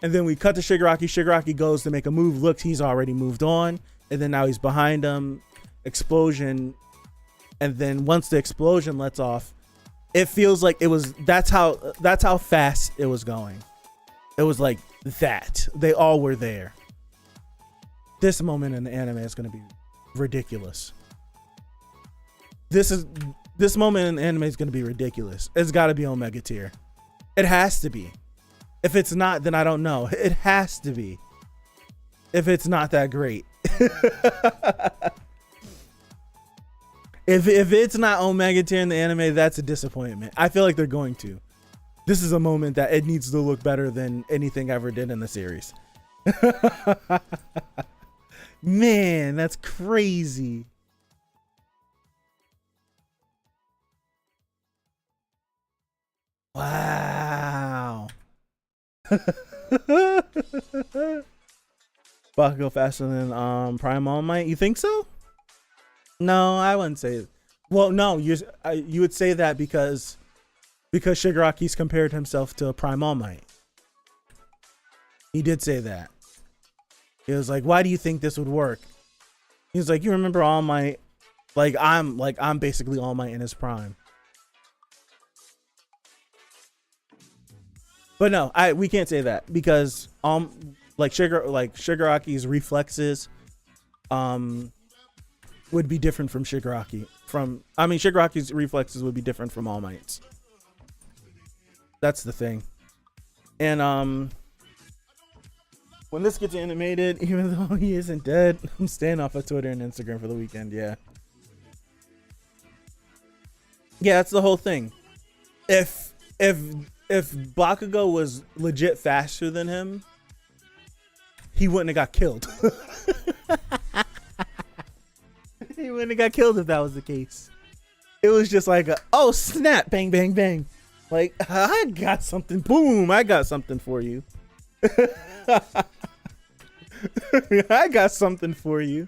And then we cut to Shigaraki. Shigaraki goes to make a move. Looks, he's already moved on. And then now he's behind him. Explosion. And then once the explosion lets off, it feels like that's how fast it was going. It was like that. They all were there. This moment in the anime is going to be ridiculous. This moment in the anime is going to be ridiculous. It's got to be Omega tier. It has to be. If it's not, then I don't know. It has to be. If it's not that great. If it's not Omega tier in the anime, that's a disappointment. I feel like they're going to. This is a moment that it needs to look better than anything I ever did in the series. Man, that's crazy. Wow. Bakugo faster than Prime All Might. You think so? No, I wouldn't say it. Well, no, you would say that because Shigaraki's compared himself to Prime All Might. He did say that. He was like, "Why do you think this would work?" He was like, "You remember All Might? I'm basically All Might in his prime." But no, we can't say that because Shigaraki's reflexes would be different from Shigaraki's reflexes would be different from All Might's. That's the thing. And when this gets animated, even though he isn't dead, I'm staying off of Twitter and Instagram for the weekend. Yeah, that's the whole thing. If Bakugo was legit faster than him, he wouldn't have got killed. He wouldn't have got killed if that was the case. It was just like, oh snap, bang, bang, bang. Like, I got something. Boom, I got something for you. I got something for you.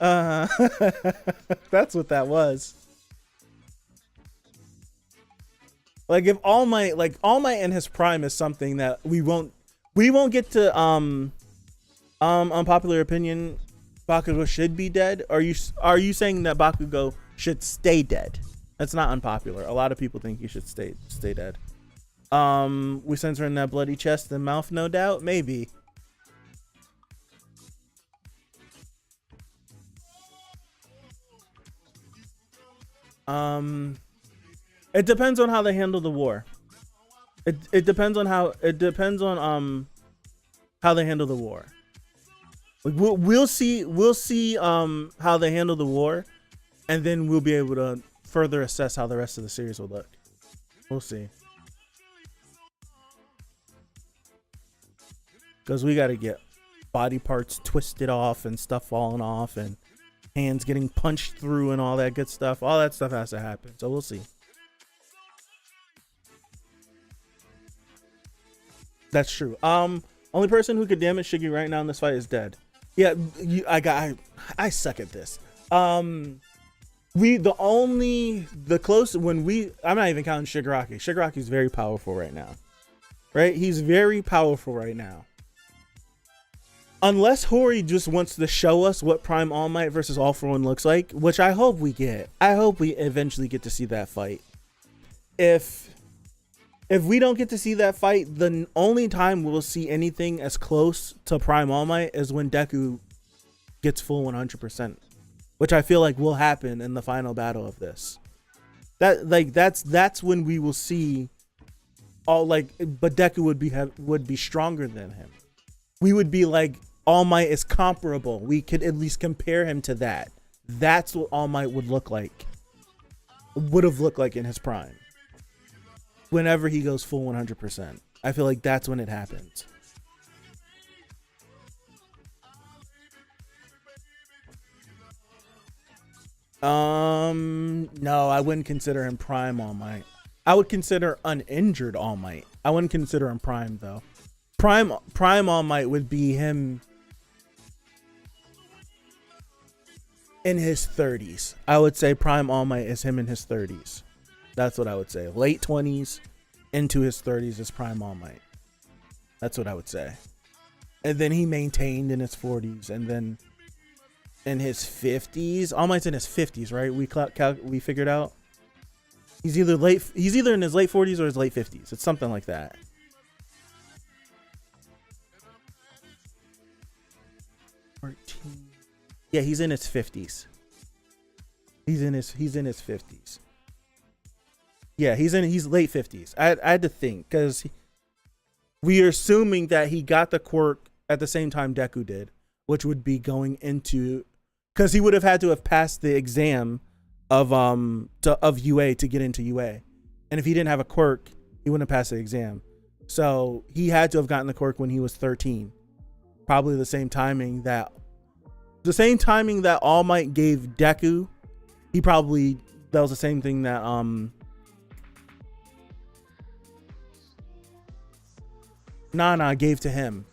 That's what that was. Like if All Might in his prime is something that we won't get to unpopular opinion, Bakugo should be dead. Are you saying that Bakugo should stay dead? That's not unpopular. A lot of people think he should stay dead. We censoring that bloody chest and mouth, no doubt. Maybe. It depends on how they handle the war. It depends on how they handle the war. Like we'll see how they handle the war, and then we'll be able to further assess how the rest of the series will look. We'll see. Because we got to get body parts twisted off and stuff falling off and hands getting punched through and all that good stuff. All that stuff has to happen. So we'll see. That's true. Only person who could damage Shiggy right now in this fight is dead. Yeah, I suck at this. I'm not even counting Shigaraki. Shigaraki's very powerful right now. Right? He's very powerful right now. Unless Hori just wants to show us what Prime All Might versus All For One looks like, which I hope we get. I hope we eventually get to see that fight. If we don't get to see that fight, the only time we'll see anything as close to Prime All Might is when Deku gets full 100%, which I feel like will happen in the final battle of this. That's when we will see but Deku would be stronger than him. We would be like All Might is comparable. We could at least compare him to that. That's what All Might would look like. Would have looked like in his prime. Whenever he goes full 100%. I feel like that's when it happens. No, I wouldn't consider him prime All Might. I would consider uninjured All Might. I wouldn't consider him prime though. Prime All Might would be him in his 30s. I would say prime All Might is him in his 30s. That's what I would say. Late 20s into his 30s is prime All Might. That's what I would say. And then he maintained in his 40s, and then in his 50s, All Might's in his 50s, right? We figured out he's either in his late 40s or his late 50s. It's something like that. Yeah, he's in his 50s. He's in his 50s. Yeah, he's late 50s. I had to think because we are assuming that he got the quirk at the same time Deku did, which would be going into, because he would have had to have passed the exam of UA to get into UA, and if he didn't have a quirk, he wouldn't have passed the exam. So he had to have gotten the quirk when he was 13, probably the same timing that All Might gave Deku. That was the same thing that Nana gave to him.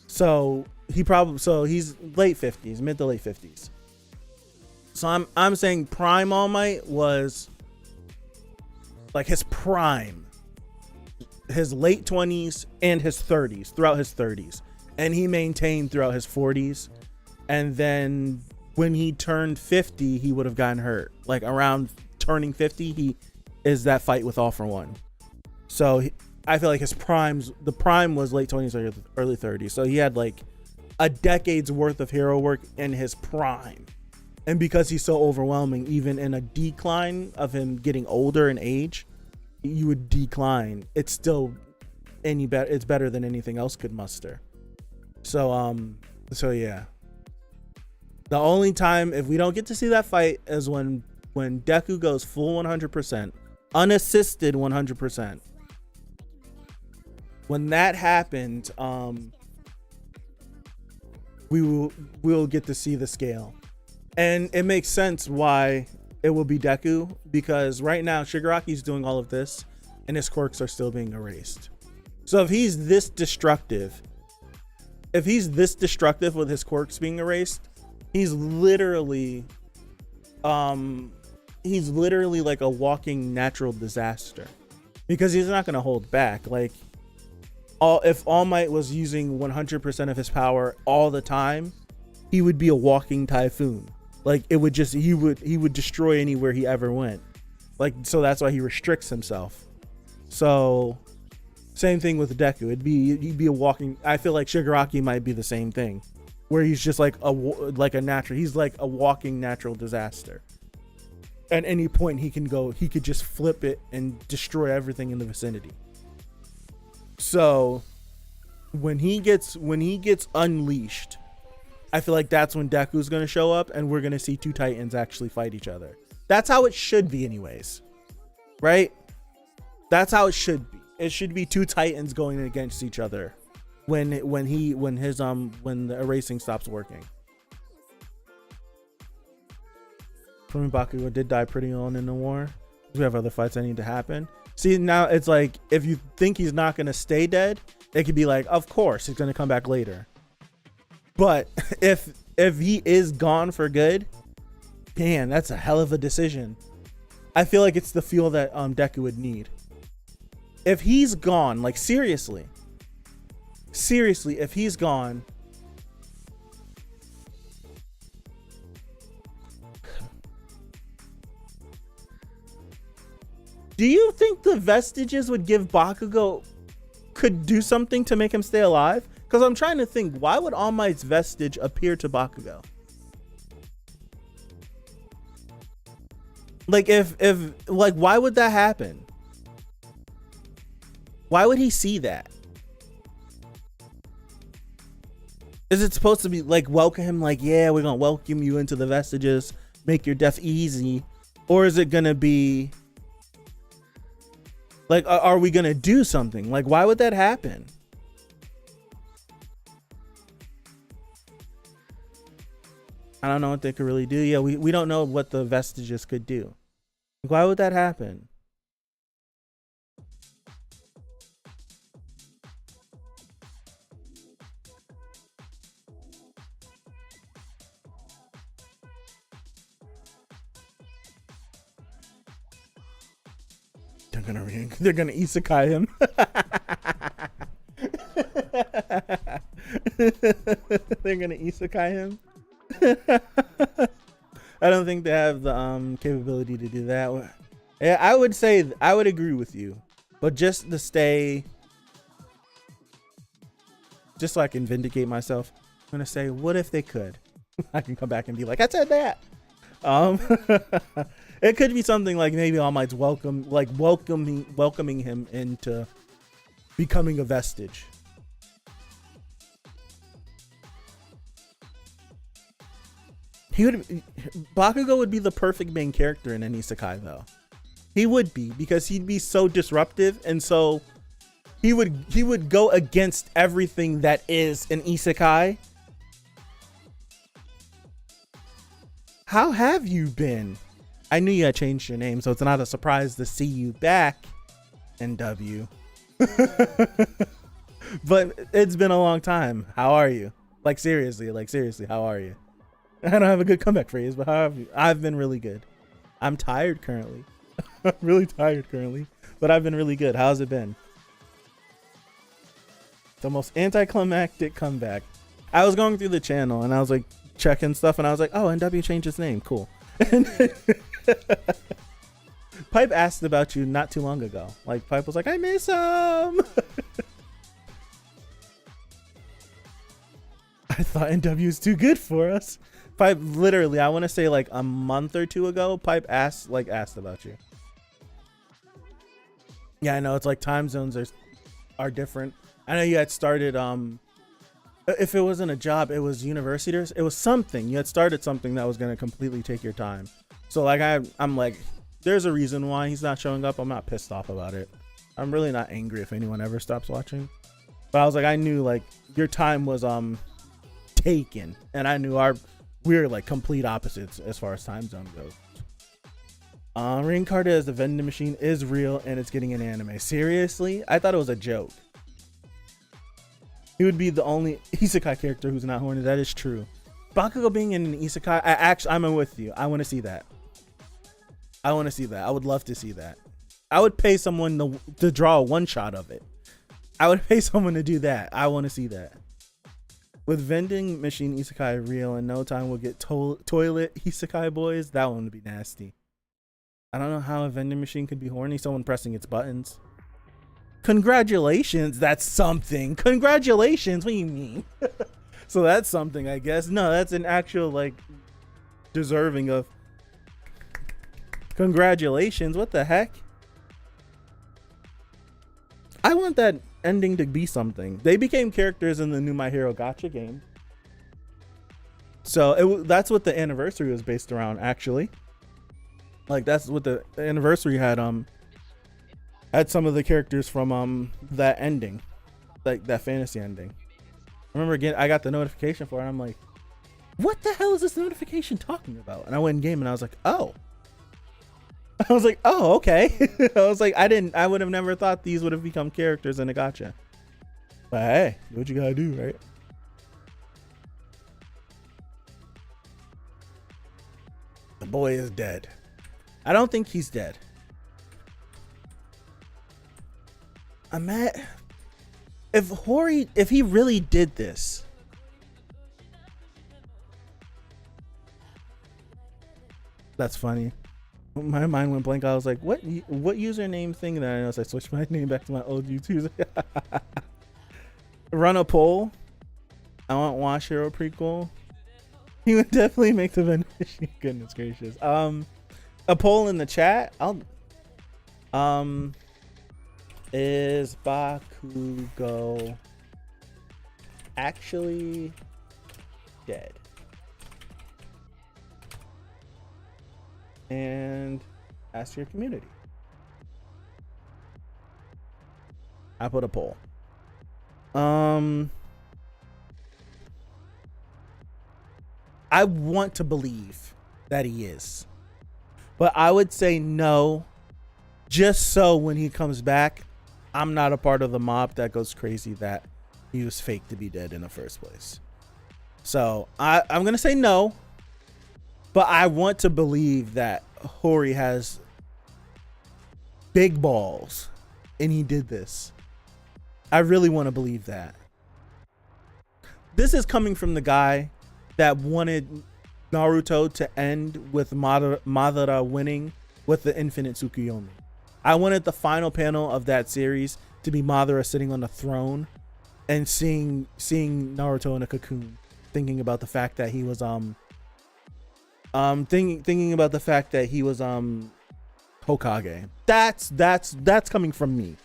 So he's late 50s, mid to late 50s. So I'm saying prime All Might was like his prime, his late 20s and his 30s, throughout his 30s, and he maintained throughout his 40s. And then when he turned 50, he would have gotten hurt. Like around turning 50, that fight with All For One. So I feel like the prime was late 20s or early 30s. So he had like a decade's worth of hero work in his prime. And because he's so overwhelming, even in a decline of him getting older in age, you would decline. It's still it's better than anything else could muster. So yeah. The only time if we don't get to see that fight is when Deku goes full 100%, unassisted 100%. When that happened, we'll get to see the scale. And it makes sense why it will be Deku, because right now Shigaraki's doing all of this and his quirks are still being erased. So if he's this destructive with his quirks being erased, he's literally like a walking natural disaster, because he's not going to hold back. Like if All Might was using 100% of his power all the time, he would be a walking typhoon. Like he would destroy anywhere he ever went. Like, so that's why he restricts himself. So same thing with Deku. He'd be a walking. I feel like Shigaraki might be the same thing, where he's just like he's like a walking natural disaster. At any point he could just flip it and destroy everything in the vicinity. So when he gets unleashed, I feel like that's when Deku's going to show up and we're going to see two Titans actually fight each other. That's how it should be anyways. Right? That's how it should be. It should be two Titans going against each other when the erasing stops working. Fumi Bakugo did die pretty on in the war. We have other fights that need to happen. See, now it's like, if you think he's not going to stay dead, it could be like, of course he's going to come back later. But if he is gone for good, man, that's a hell of a decision. I feel like it's the fuel that Deku would need. If he's gone, like seriously, if he's gone, do you think the vestiges would give Bakugo, could do something to make him stay alive? Because I'm trying to think, why would All Might's vestige appear to Bakugo? Like why would that happen? Why would he see that? Is it supposed to be like welcome him, like, yeah, we're gonna welcome you into the vestiges, make your death easy? Or is it gonna be like, are we gonna do something? Like, why would that happen? I don't know what they could really do. Yeah, we don't know what the vestiges could do. Why would that happen? They're gonna isekai him. They're gonna isekai him. I don't think they have the capability to do that. Yeah, I would say I would agree with you, but just to stay, just so I can vindicate myself, I'm gonna say, what if they could? I can come back and be like, I said that. It could be something like maybe All Might's welcoming him into becoming a vestige. Bakugo would be the perfect main character in an isekai though. He would be, because he'd be so disruptive, and so he would go against everything that is an isekai. How have you been? I knew you had changed your name, so it's not a surprise to see you back, NW. But it's been a long time. How are you? Like seriously, how are you? I don't have a good comeback phrase, but how have you? I've been really good. I'm tired currently. I'm really tired currently, but I've been really good. How's it been? The most anticlimactic comeback. I was going through the channel and I was like checking stuff, and I was like, oh, NW changed his name. Cool. Pipe asked about you not too long ago. Like, Pipe was like, I miss him. I thought NW was too good for us. Pipe, literally, I want to say like a month or two ago, Pipe asked about you. Yeah, I know, it's like time zones are different. I know you had started if it wasn't a job, it was university. It was something. You had started something that was going to completely take your time. So like I'm like, there's a reason why he's not showing up. I'm not pissed off about it. I'm really not angry if anyone ever stops watching. But I was like, I knew like your time was taken, and I knew we're like complete opposites as far as time zone goes. Reincarnated as the vending machine is real, and it's getting an anime. Seriously? I thought it was a joke. He would be the only isekai character who's not horny. That is true. Bakugo being in an isekai, I'm with you. I want to see that. I would love to see that. I would pay someone to draw a one shot of it. I would pay someone to do that. I want to see that. With vending machine isekai real, in no time we'll get toilet isekai boys. That one would be nasty. I don't know how a vending machine could be horny. Someone pressing its buttons. Congratulations, that's something. Congratulations, what do you mean? So that's something, I guess. No, that's an actual like deserving of congratulations. What the heck? I want that ending to be something. They became characters in the new My Hero Gacha game. So that's what the anniversary was based around, actually. Like that's what the anniversary had some of the characters from that ending, like that fantasy ending. I remember again, I got the notification for it, and I'm like, what the hell is this notification talking about? And I went in game and I was like, oh. I was like, oh, okay. I was like, I would have never thought these would have become characters in a gacha. But hey, do what you gotta do, right? The boy is dead. I don't think he's dead. I'm at, if he really did this, that's funny. My mind went blank. I was like, what username thing? And then I noticed I switched my name back to my old YouTube. Run a poll. I want WOAH Hero prequel. He would definitely make the vending machine. Goodness gracious. A poll in the chat. Is Bakugo actually dead. And ask your community. I put a poll. I want to believe that he is, but I would say no, just so when he comes back, I'm not a part of the mob that goes crazy that he was fake to be dead in the first place. So I'm gonna say no, but I want to believe that Hori has big balls and he did this. I really want to believe that. This is coming from the guy that wanted Naruto to end with Madara winning with the infinite Tsukuyomi. I wanted the final panel of that series to be Madara sitting on the throne and seeing Naruto in a cocoon, thinking about the fact that he was thinking about the fact that he was Hokage. That's coming from me.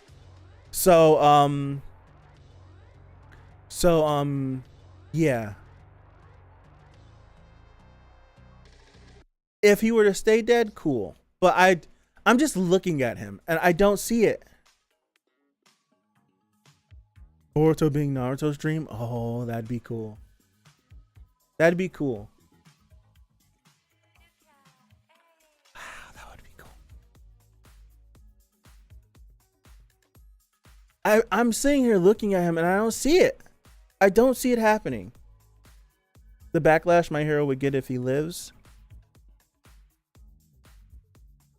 So yeah. If he were to stay dead, cool. But I'm just looking at him and I don't see it. Boruto being Naruto's dream? Oh, that'd be cool. That'd be cool. Wow, that would be cool. I'm sitting here looking at him and I don't see it. I don't see it happening. The backlash my hero would get if he lives.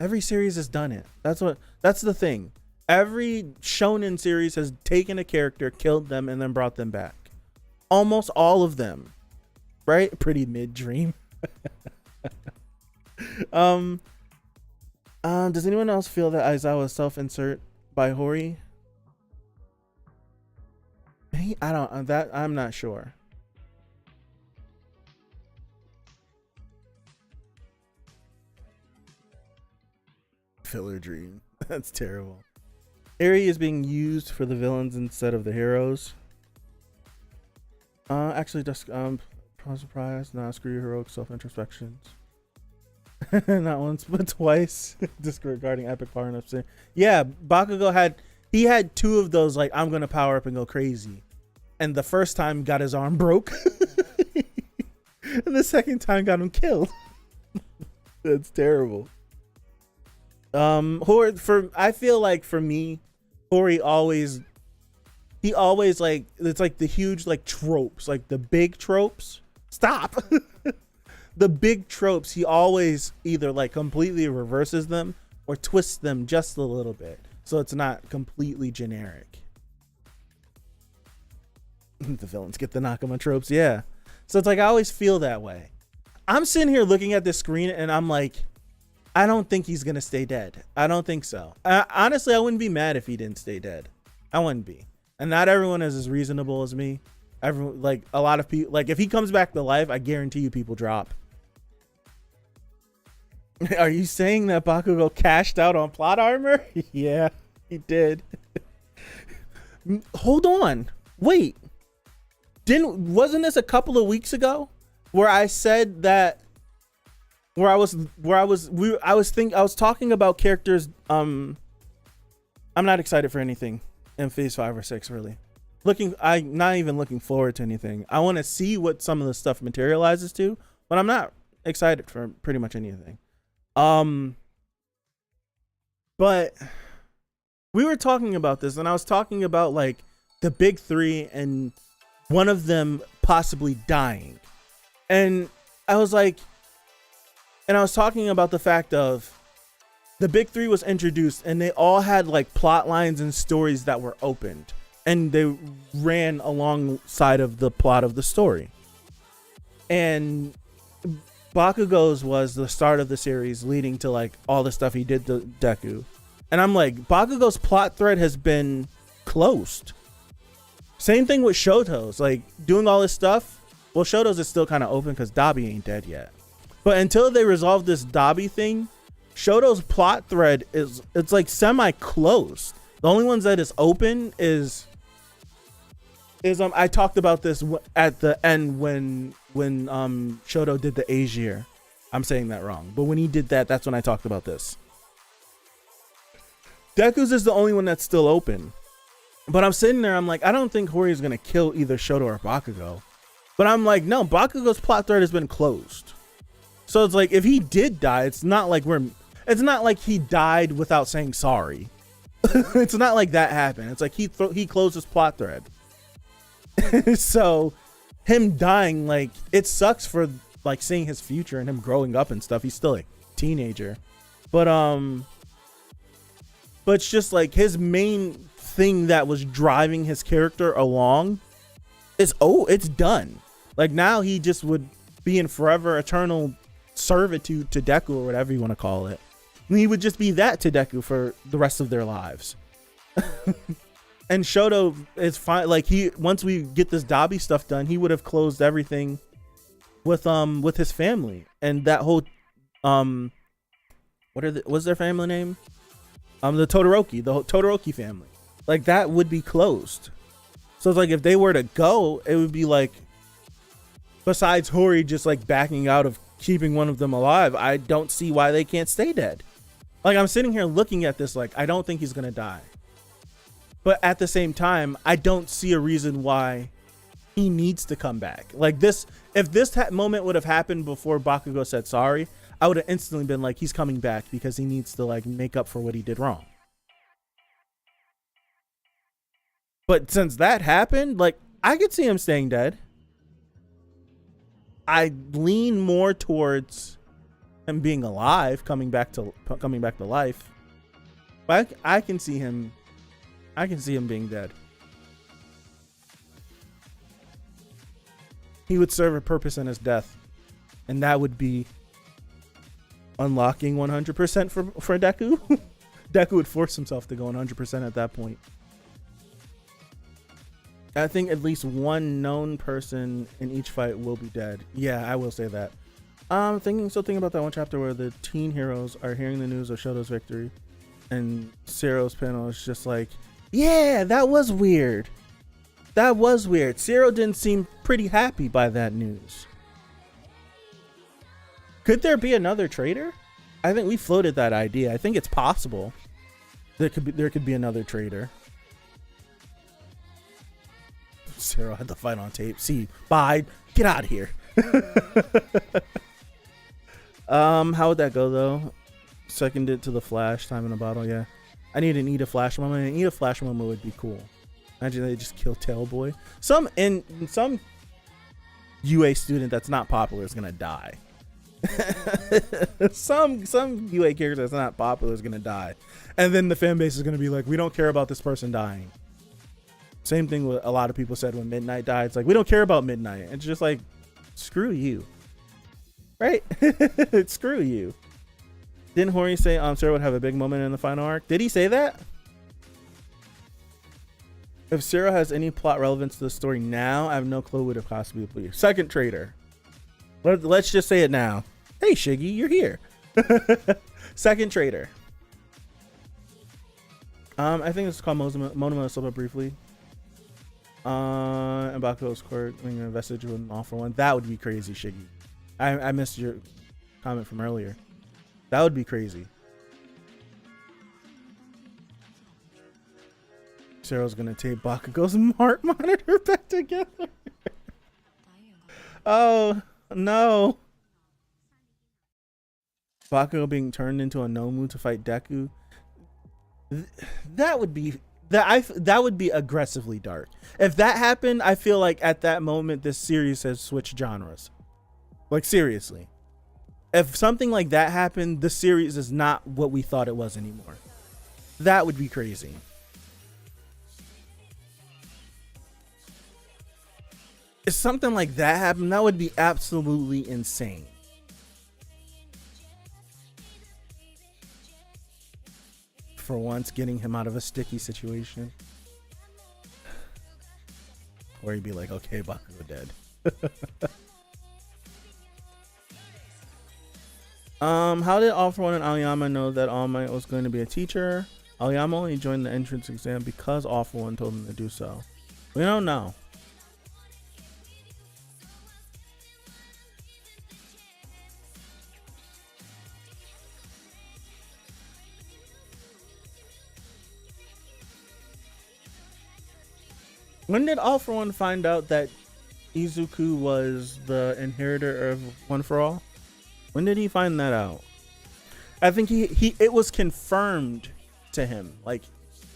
Every series has done it. That's the thing. Every shonen series has taken a character, killed them, and then brought them back. Almost all of them. Right? Pretty mid dream. Does anyone else feel that Aizawa self-insert by Hori? I'm not sure. Filler dream. That's terrible. Eri is being used for the villains instead of the heroes. Actually, just surprise. Nah, screw your heroic self-introspections. Not once, but twice. Disregarding epic power enough. Yeah, Bakugo had two of those. Like, I'm gonna power up and go crazy, and the first time got his arm broke, and the second time got him killed. That's terrible. I feel like for me, Hori always like, it's like the huge like tropes, like the big tropes. Stop. The big tropes, he always either like completely reverses them or twists them just a little bit, so it's not completely generic. The villains get the Nakama tropes, yeah. So it's like I always feel that way. I'm sitting here looking at this screen and I'm like, I don't think he's gonna stay dead. I don't think so. Honestly, I wouldn't be mad if he didn't stay dead. I wouldn't be. And not everyone is as reasonable as me. Everyone, like a lot of people, like if he comes back to life, I guarantee you people drop. Are you saying that Bakugo cashed out on plot armor? Yeah, he did. Hold on. Wait. Wasn't this a couple of weeks ago where I said that I was talking about characters. I'm not excited for anything in phase 5 or 6, really. I'm not even looking forward to anything. I want to see what some of the stuff materializes to, but I'm not excited for pretty much anything. But we were talking about this, and I was talking about like the big three and one of them possibly dying, and I was talking about the fact of the big three was introduced and they all had like plot lines and stories that were opened and they ran alongside of the plot of the story. And Bakugo's was the start of the series leading to like all the stuff he did to Deku. And I'm like, Bakugo's plot thread has been closed. Same thing with Shoto's, like doing all this stuff. Well, Shoto's is still kind of open because Dabi ain't dead yet. But until they resolve this Dabi thing, Shoto's plot thread it's like semi-closed. The only ones that is open is I talked about this at the end when Shoto did the Aegir. I'm saying that wrong, but when he did that, that's when I talked about this. Deku's is the only one that's still open. But I'm sitting there, I'm like, I don't think Hori is gonna kill either Shoto or Bakugo. But I'm like, no, Bakugo's plot thread has been closed. So it's like, if he did die, it's not like he died without saying sorry. It's not like that happened. It's like he closed his plot thread. So him dying, like, it sucks for like seeing his future and him growing up and stuff. He's still a teenager, but it's just like his main thing that was driving his character along is it's done. Like, now he just would be in forever eternal servitude to Deku, or whatever you want to call it. And he would just be that to Deku for the rest of their lives. And Shoto is fine. Like, once we get this Dabi stuff done, he would have closed everything with his family and that whole what's their family name? The Todoroki family. Like, that would be closed. So it's like, if they were to go, it would be like, besides Hori just like backing out of keeping one of them alive, I don't see why they can't stay dead. Like, I'm sitting here looking at this like, I don't think he's gonna die. But at the same time, I don't see a reason why he needs to come back. Like, this, if this moment would have happened before Bakugo said sorry, I would have instantly been like, he's coming back because he needs to like make up for what he did wrong. But since that happened, like, I could see him staying dead. I lean more towards him being alive, coming back to life. But I can see him being dead. He would serve a purpose in his death, and that would be unlocking 100% for Deku. Deku would force himself to go 100% at that point. I think at least one known person in each fight will be dead. Yeah, I will say that. Thinking about that one chapter where the teen heroes are hearing the news of Shoto's victory, and Sero's panel is just like, yeah, that was weird. That was weird. Zero didn't seem pretty happy by that news. Could there be another traitor? I think we floated that idea. I think it's possible. There could be another traitor. Zero had the fight on tape. See, bye. Get out of here. How would that go though? Seconded to the Flash, time in a bottle. Yeah, I need an Eat a Flash moment. An Eat a Flash moment would be cool. Imagine they just kill Tailboy. Some UA student that's not popular is gonna die. some UA character that's not popular is gonna die, and then the fan base is gonna be like, we don't care about this person dying. Same thing with a lot of people said when Midnight died. It's like, we don't care about Midnight. It's just like, screw you, right? Screw you. Didn't Hori say Sarah would have a big moment in the final arc? Did he say that? If Sarah has any plot relevance to the story now, I have no clue what it possibly be. Second traitor. Let's just say it now. Hey, Shiggy, you're here. Second traitor. I think it's called Monoma Soba briefly. And Bakugo's court a vestige with an offer one. That would be crazy, Shiggy. I missed your comment from earlier. That would be crazy. Zero's gonna tape Bakugo's heart monitor back together. Oh no. Bakugo being turned into a Nomu to fight Deku. That would be aggressively dark. If that happened, I feel like at that moment this series has switched genres. Like, seriously. If something like that happened, the series is not what we thought it was anymore. That would be crazy. If something like that happened, that would be absolutely insane. For once, getting him out of a sticky situation. Or he'd be like, okay, Bakugo dead. How did All For One and Aoyama know that All Might was going to be a teacher? Aoyama only joined the entrance exam because All For One told him to do so. We don't know. When did All For One find out that Izuku was the inheritor of One For All? When did he find that out? I think he it was confirmed to him. Like,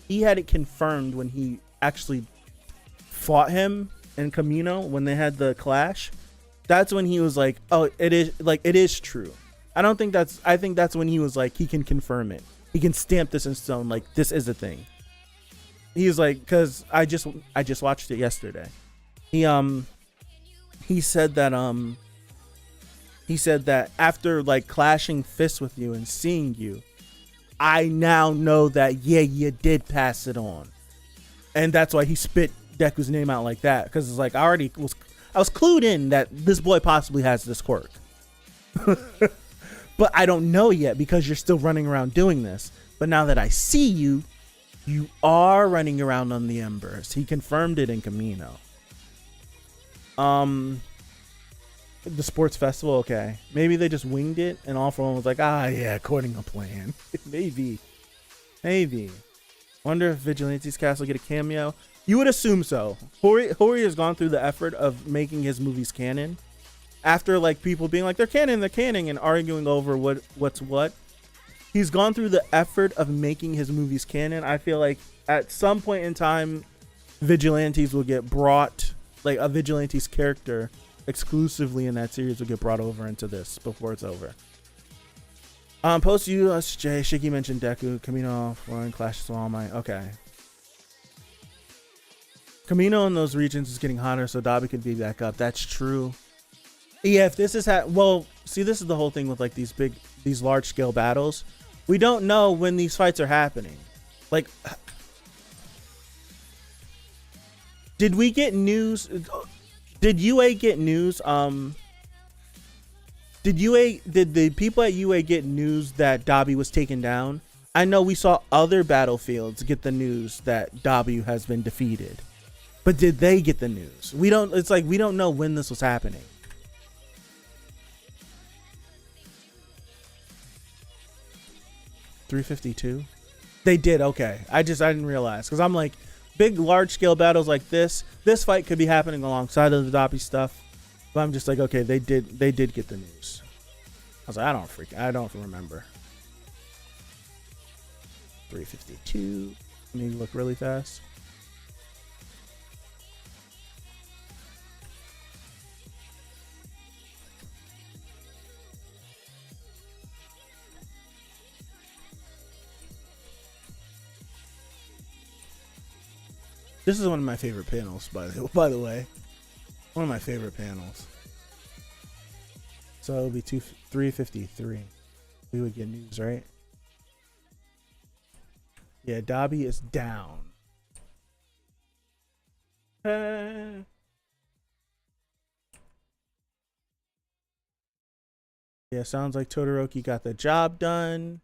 he had it confirmed when he actually fought him in Camino when they had the clash. That's when he was like, oh, it is true. I think that's when he was like, he can confirm it. He can stamp this in stone, like, this is a thing. He's like, cause I just watched it yesterday. He said that after like clashing fists with you and seeing you, I now know that you did pass it on. And that's why he spit Deku's name out like that, because it's like I was clued in that this boy possibly has this quirk. But I don't know yet because you're still running around doing this. But now that I see you, you are running around on the embers. He confirmed it in Camino. The sports festival, okay. Maybe they just winged it and All For One was like, yeah, according to plan. Maybe. Wonder if Vigilante's cast will get a cameo. You would assume so. Hori has gone through the effort of making his movies canon. After like people being like, they're canon, and arguing over what's what. He's gone through the effort of making his movies canon. I feel like at some point in time, Vigilantes will get brought, like a Vigilantes character exclusively in that series will get brought over into this before it's over. Post USJ, Shiki mentioned Deku, Camino, Foreign Clashes of All Might. Okay. Camino in those regions is getting hotter, so Dabi could be back up. That's true. Yeah, if this is well, see, this is the whole thing with like these large scale battles. We don't know when these fights are happening. Like, did we get news? Did UA get news? Did the people at UA get news that Dabi was taken down? I know we saw other battlefields get the news that Dabi has been defeated. But did they get the news? It's like we don't know when this was happening. $352. They did, okay. I didn't realize, because I'm like, big large scale battles like this fight could be happening alongside of the Dabi stuff. But I'm just like, okay, they did get the news. I was like, I don't remember. 352. Let me look really fast. This is one of my favorite panels, by the way. One of my favorite panels. So it'll be 353. We would get news, right? Yeah, Dabi is down. Yeah, sounds like Todoroki got the job done.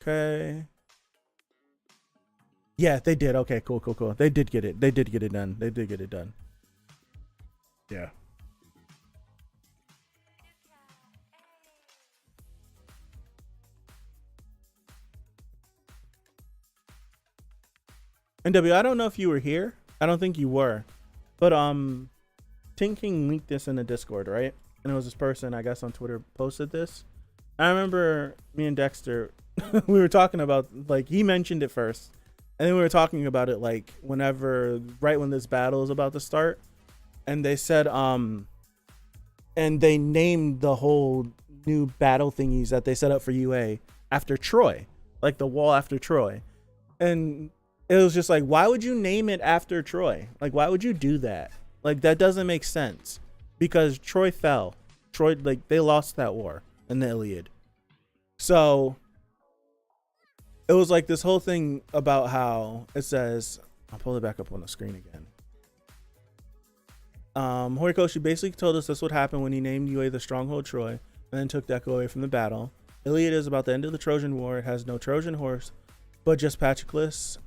Okay. Yeah, they did. Okay, cool. They did get it. They did get it done. Yeah. NW, I don't know if you were here. I don't think you were. But Tinking leaked this in the Discord, right? And it was this person, I guess on Twitter, posted this. I remember me and Dexter, we were talking about, like, he mentioned it first. And then we were talking about it like right when this battle is about to start. And they said, and they named the whole new battle thingies that they set up for UA after Troy, like the wall after Troy. And it was just like, why would you name it after Troy? Like, why would you do that? Like, that doesn't make sense because Troy fell. Troy, like, they lost that war in the Iliad. So it was like this whole thing about how it says, I'll pull it back up on the screen again. Horikoshi basically told us this would happen when he named UA the Stronghold Troy and then took Deku away from the battle. Iliad is about the end of the Trojan War. It has no Trojan horse, but just Patroclus,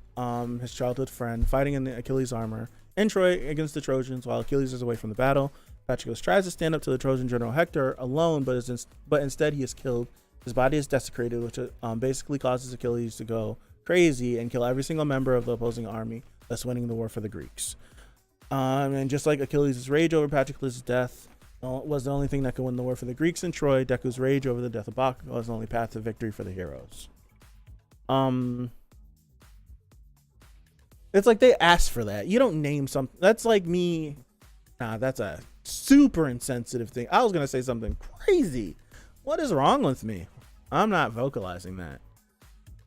his childhood friend, fighting in the Achilles armor, and Troy against the Trojans while Achilles is away from the battle. Patroclus tries to stand up to the Trojan general Hector alone, but instead he is killed. His body is desecrated, which basically causes Achilles to go crazy and kill every single member of the opposing army. thus winning the war for the Greeks. And just like Achilles' rage over Patroclus' death was the only thing that could win the war for the Greeks in Troy, Deku's rage over the death of Bakugo was the only path to victory for the heroes. It's like they asked for that. You don't name something. That's like me. Nah, that's a super insensitive thing. I was going to say something crazy. What is wrong with me? I'm not vocalizing that.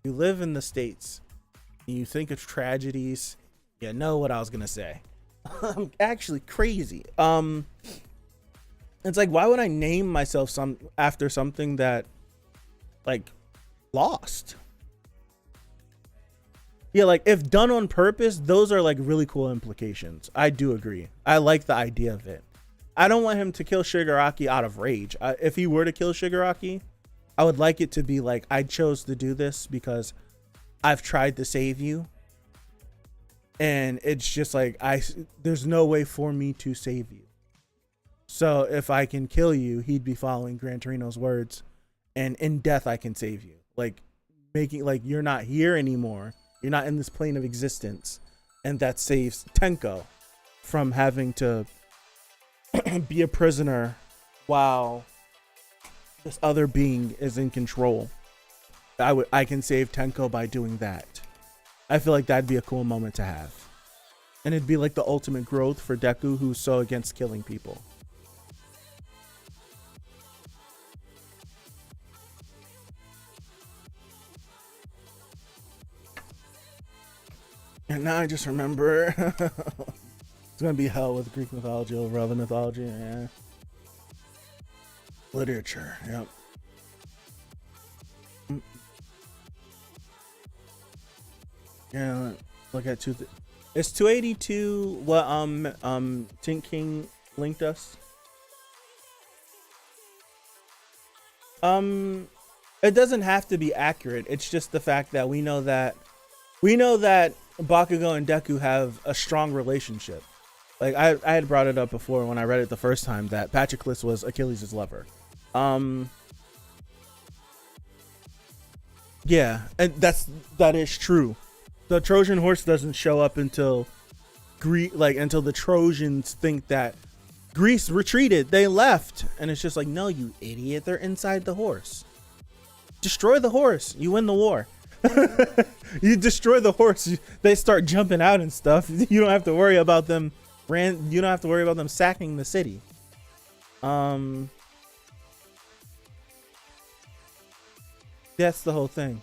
You live in the States. You think of tragedies. You know what I was going to say. I'm actually crazy. It's like, why would I name myself after something that like lost? Yeah, like if done on purpose, those are like really cool implications. I do agree. I like the idea of it. I don't want him to kill Shigaraki out of rage. If he were to kill Shigaraki, I would like it to be like, I chose to do this because I've tried to save you. And it's just like, there's no way for me to save you. So if I can kill you, he'd be following Gran Torino's words. And in death, I can save you. Like making like, you're not here anymore. You're not in this plane of existence. And that saves Tenko from having to be a prisoner while this other being is in control. I can save Tenko by doing that. I feel like that'd be a cool moment to have. And it'd be like the ultimate growth for Deku, who's so against killing people. And now I just remember it's gonna be hell with Greek mythology over other mythology. Yeah. Literature. Yep. Yeah. Look at it's 282. What Tink King linked us. It doesn't have to be accurate. It's just the fact that we know that Bakugo and Deku have a strong relationship. Like I had brought it up before when I read it the first time that Patroclus was Achilles' lover. Yeah, and that is true. The Trojan horse doesn't show up until until the Trojans think that Greece retreated, they left, and it's just like, no, you idiot, they're inside the horse. Destroy the horse, you win the war. You destroy the horse, they start jumping out and stuff. You don't have to worry about them you don't have to worry about them sacking the city. That's the whole thing.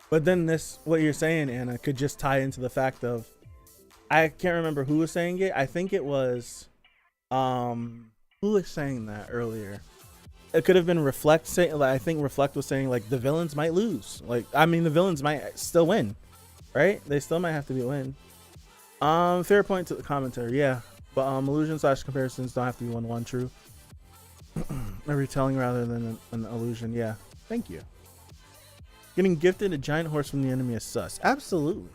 But then what you're saying, Anna, could just tie into the fact of, I can't remember who was saying it. I think it was, who was saying that earlier? It could have been Reflect saying, like, I think Reflect was saying like the villains might lose. Like, I mean, the villains might still win, right? They still might have to be a win. Fair point to the commentary, yeah. But illusion / comparisons don't have to be 1-1 true. A retelling rather than an illusion, yeah. Thank you. Getting gifted a giant horse from the enemy is sus. Absolutely.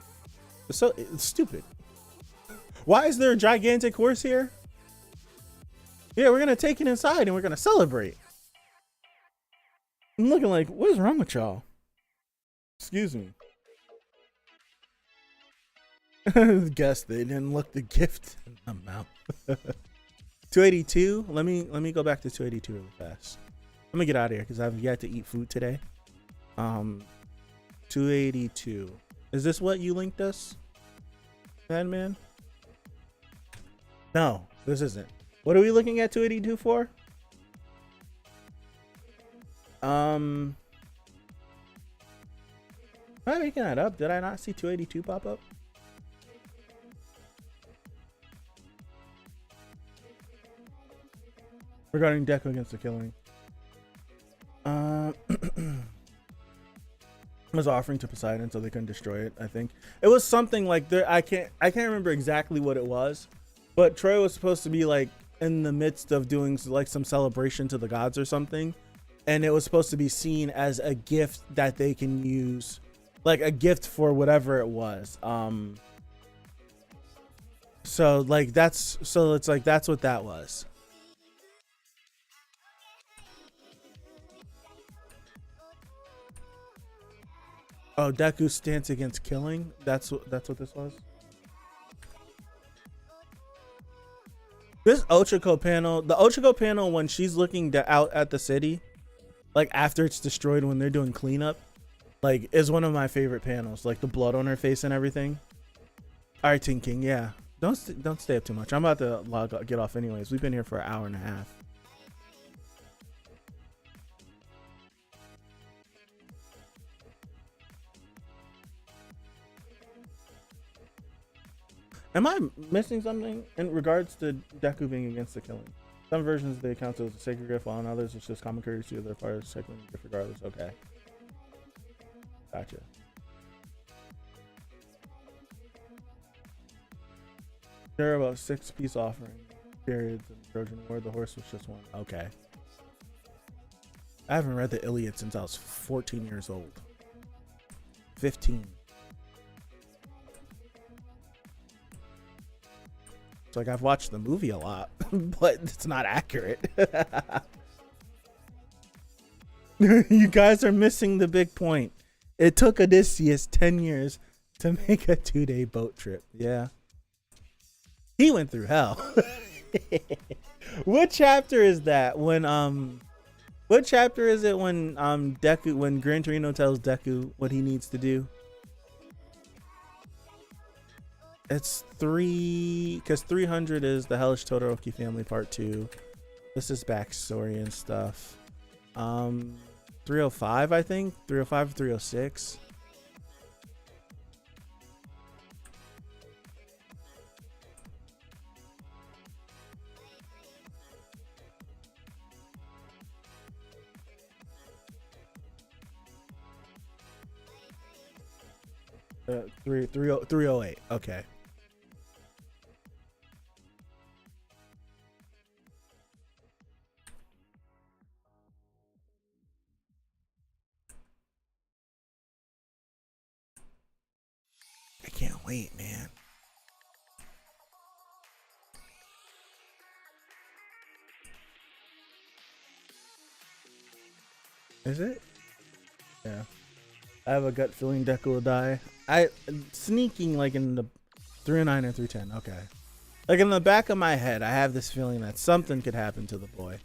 It's stupid. Why is there a gigantic horse here? Yeah, we're gonna take it inside and we're gonna celebrate. I'm looking like, what is wrong with y'all? Excuse me. Guess they didn't look the gift in the mouth. 282. Let me go back to 282 really fast. Let me get out of here because I've yet to eat food today. 282. Is this what you linked us, man? No, this isn't. What are we looking at 282 for? Am I making that up? Did I not see 282 pop up? Regarding Deku against the Killing. Was offering to Poseidon so they couldn't destroy it. I think it was something like there. I can't remember exactly what it was, but Troy was supposed to be like in the midst of doing like some celebration to the gods or something, and it was supposed to be seen as a gift that they can use, like a gift for whatever it was. So like that's what that was. Oh, Deku's stance against killing. That's what this was. This Ochako panel, the Ochako panel when she's looking out at the city, like after it's destroyed when they're doing cleanup, like is one of my favorite panels. Like the blood on her face and everything. All right, Tin King. Yeah, don't stay up too much. I'm about to get off anyways. We've been here for an hour and a half. Am I missing something in regards to Deku being against the killing? Some versions of the account is a sacred gift, while in others it's just common courtesy of their fire cycling gift regardless. Okay. Gotcha. There are about 6 peace offering periods in the Trojan War. The horse was just one. Okay. I haven't read the Iliad since I was 14 years old. 15. It's like I've watched the movie a lot, but it's not accurate. You guys are missing the big point. It took Odysseus 10 years to make a 2-day boat trip. Yeah. He went through hell. What chapter is that? What chapter is it when Deku, when Gran Torino tells Deku what he needs to do? It's 3, because 300 is the Hellish Todoroki family part 2. This is backstory and stuff. 305, I think. 305, 306. Uh, 308. Okay. I can't wait, man. Is it? Yeah. I have a gut feeling Deku will die. Sneaking like in the 309 or 310. Okay. Like in the back of my head, I have this feeling that something could happen to the boy.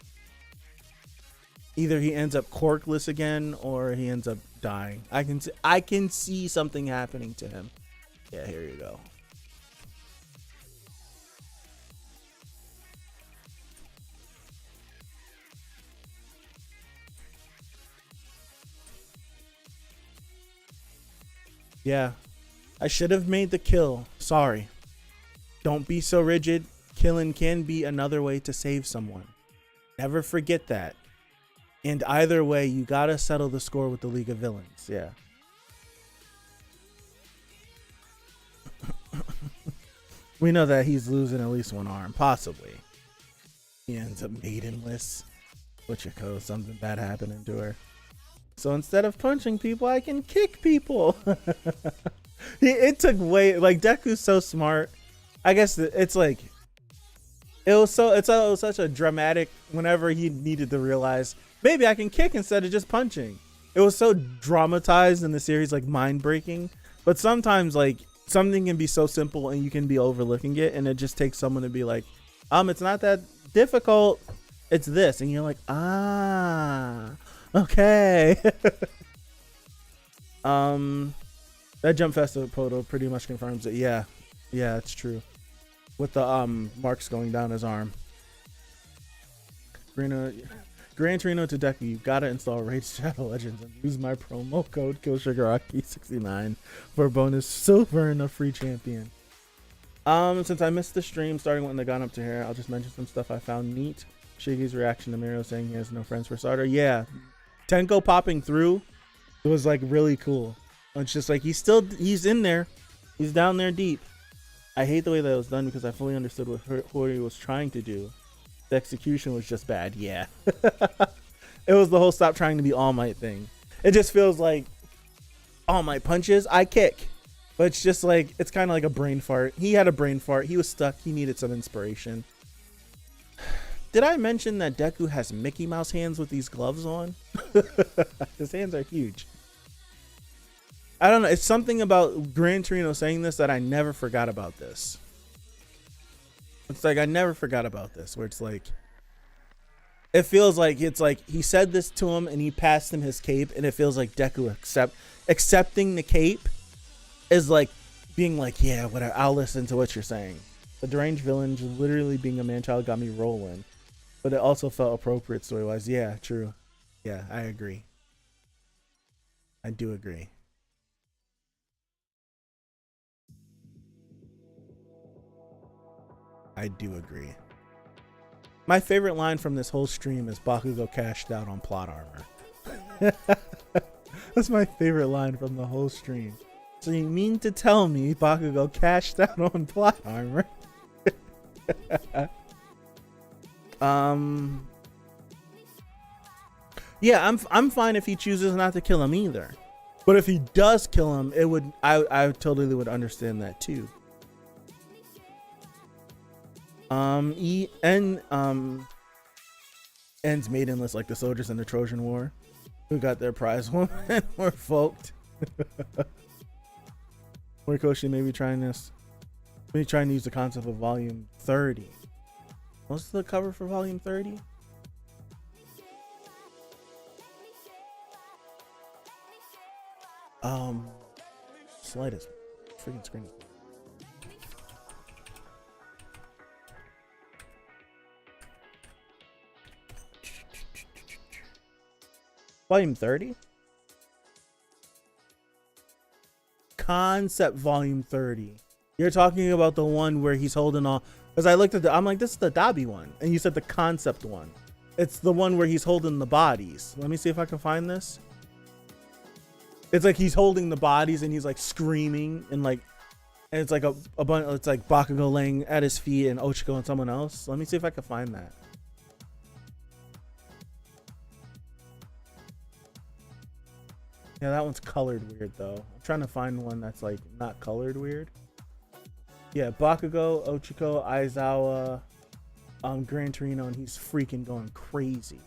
Either he ends up corkless again or he ends up dying. I can see something happening to him. Yeah, here you go. Yeah. I should have made the kill. Sorry. Don't be so rigid. Killing can be another way to save someone. Never forget that. And either way, you gotta settle the score with the League of Villains. Yeah. We know that he's losing at least one arm. Possibly. He ends up maidenless. Wichiko, something bad happening to her. So instead of punching people, I can kick people. It took way, like, Deku's so smart. I guess it's like, it was such a dramatic, whenever he needed to realize, maybe I can kick instead of just punching. It was so dramatized in the series, like mind breaking. But sometimes, like, something can be so simple and you can be overlooking it, and it just takes someone to be like, it's not that difficult. It's this. And you're like, okay. That Jump Festival photo pretty much confirms it. Yeah, it's true. With the marks going down his arm. Gran Torino to Deku, you gotta install Raid Shadow Legends and use my promo code KillSugarRocky69 for bonus silver and a free champion. Since I missed the stream starting when they got up to here, I'll just mention some stuff I found neat. Shiggy's reaction to Miro saying he has no friends for starter. Yeah, Tenko popping through, it was like really cool. It's just like he's in there, he's down there deep. I hate the way that it was done because I fully understood what he was trying to do. The execution was just bad. Yeah. It was the whole stop trying to be All Might thing. It just feels like All Might punches, I kick. But it's just like, it's kind of like a brain fart. He had a brain fart. He was stuck. He needed some inspiration. Did I mention that Deku has Mickey Mouse hands with these gloves on? His hands are huge. I don't know. It's something about Gran Torino saying this that I never forgot about this. It's like I never forgot about this. Where it's like, it feels like it's like he said this to him and he passed him his cape, and it feels like Deku accepting the cape is like being like, yeah, whatever. I'll listen to what you're saying. The deranged villain literally being a man-child got me rolling, but it also felt appropriate story-wise. Yeah, true. Yeah, I agree. I do agree. I do agree. My favorite line from this whole stream is Bakugo cashed out on plot armor. That's my favorite line from the whole stream. So you mean to tell me Bakugo cashed out on plot armor? Yeah, I'm fine if he chooses not to kill him either. But if he does kill him, it would I totally would understand that too. Ends maidenless like the soldiers in the Trojan War who got their prize woman were folked. Horikoshi may be trying this. Maybe trying to use the concept of volume 30. What's the cover for volume 30? Slightest freaking screen. Volume 30? Concept volume 30. You're talking about the one where he's holding all, because I looked at I'm like, this is the Dabi one, and you said the concept one. It's the one where he's holding the bodies. Let me see if I can find this. It's like he's holding the bodies and he's like screaming and like, and it's like a bunch. It's like Bakugo laying at his feet and Ochiko and someone else. Let me see if I can find that. Yeah, that one's colored weird though. I'm trying to find one that's like not colored weird. Yeah, Bakugo, Ochiko, Aizawa, Gran Torino, and he's freaking going crazy.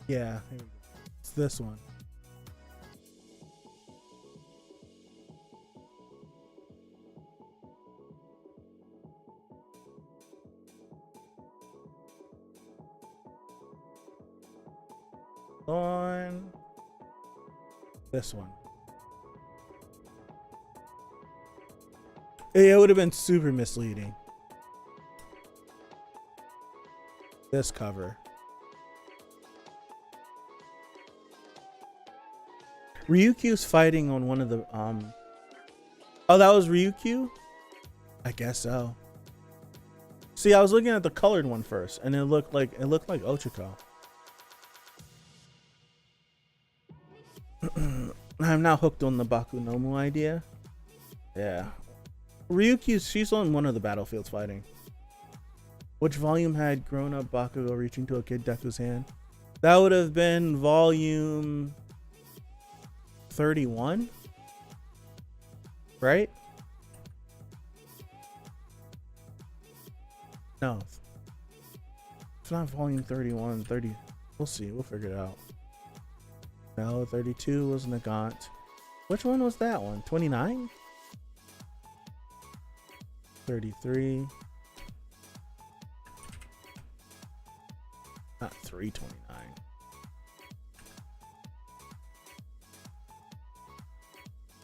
Yeah, here we go. It's this one. On this one. It would have been super misleading. This cover. Ryukyu's fighting on one of the oh, that was Ryukyu? I guess so. See, I was looking at the colored one first and it looked like Ochiko. I'm now hooked on the Bakunomu idea. Yeah. Ryukyu's, she's on one of the battlefields fighting. Which volume had grown up Bakugo reaching to a kid Deku's hand? That would have been volume 31, right? No, it's not volume 31. 30, we'll see, we'll figure it out. No, 32 was Nagant. Which one was that one? 29? 33. Not 329.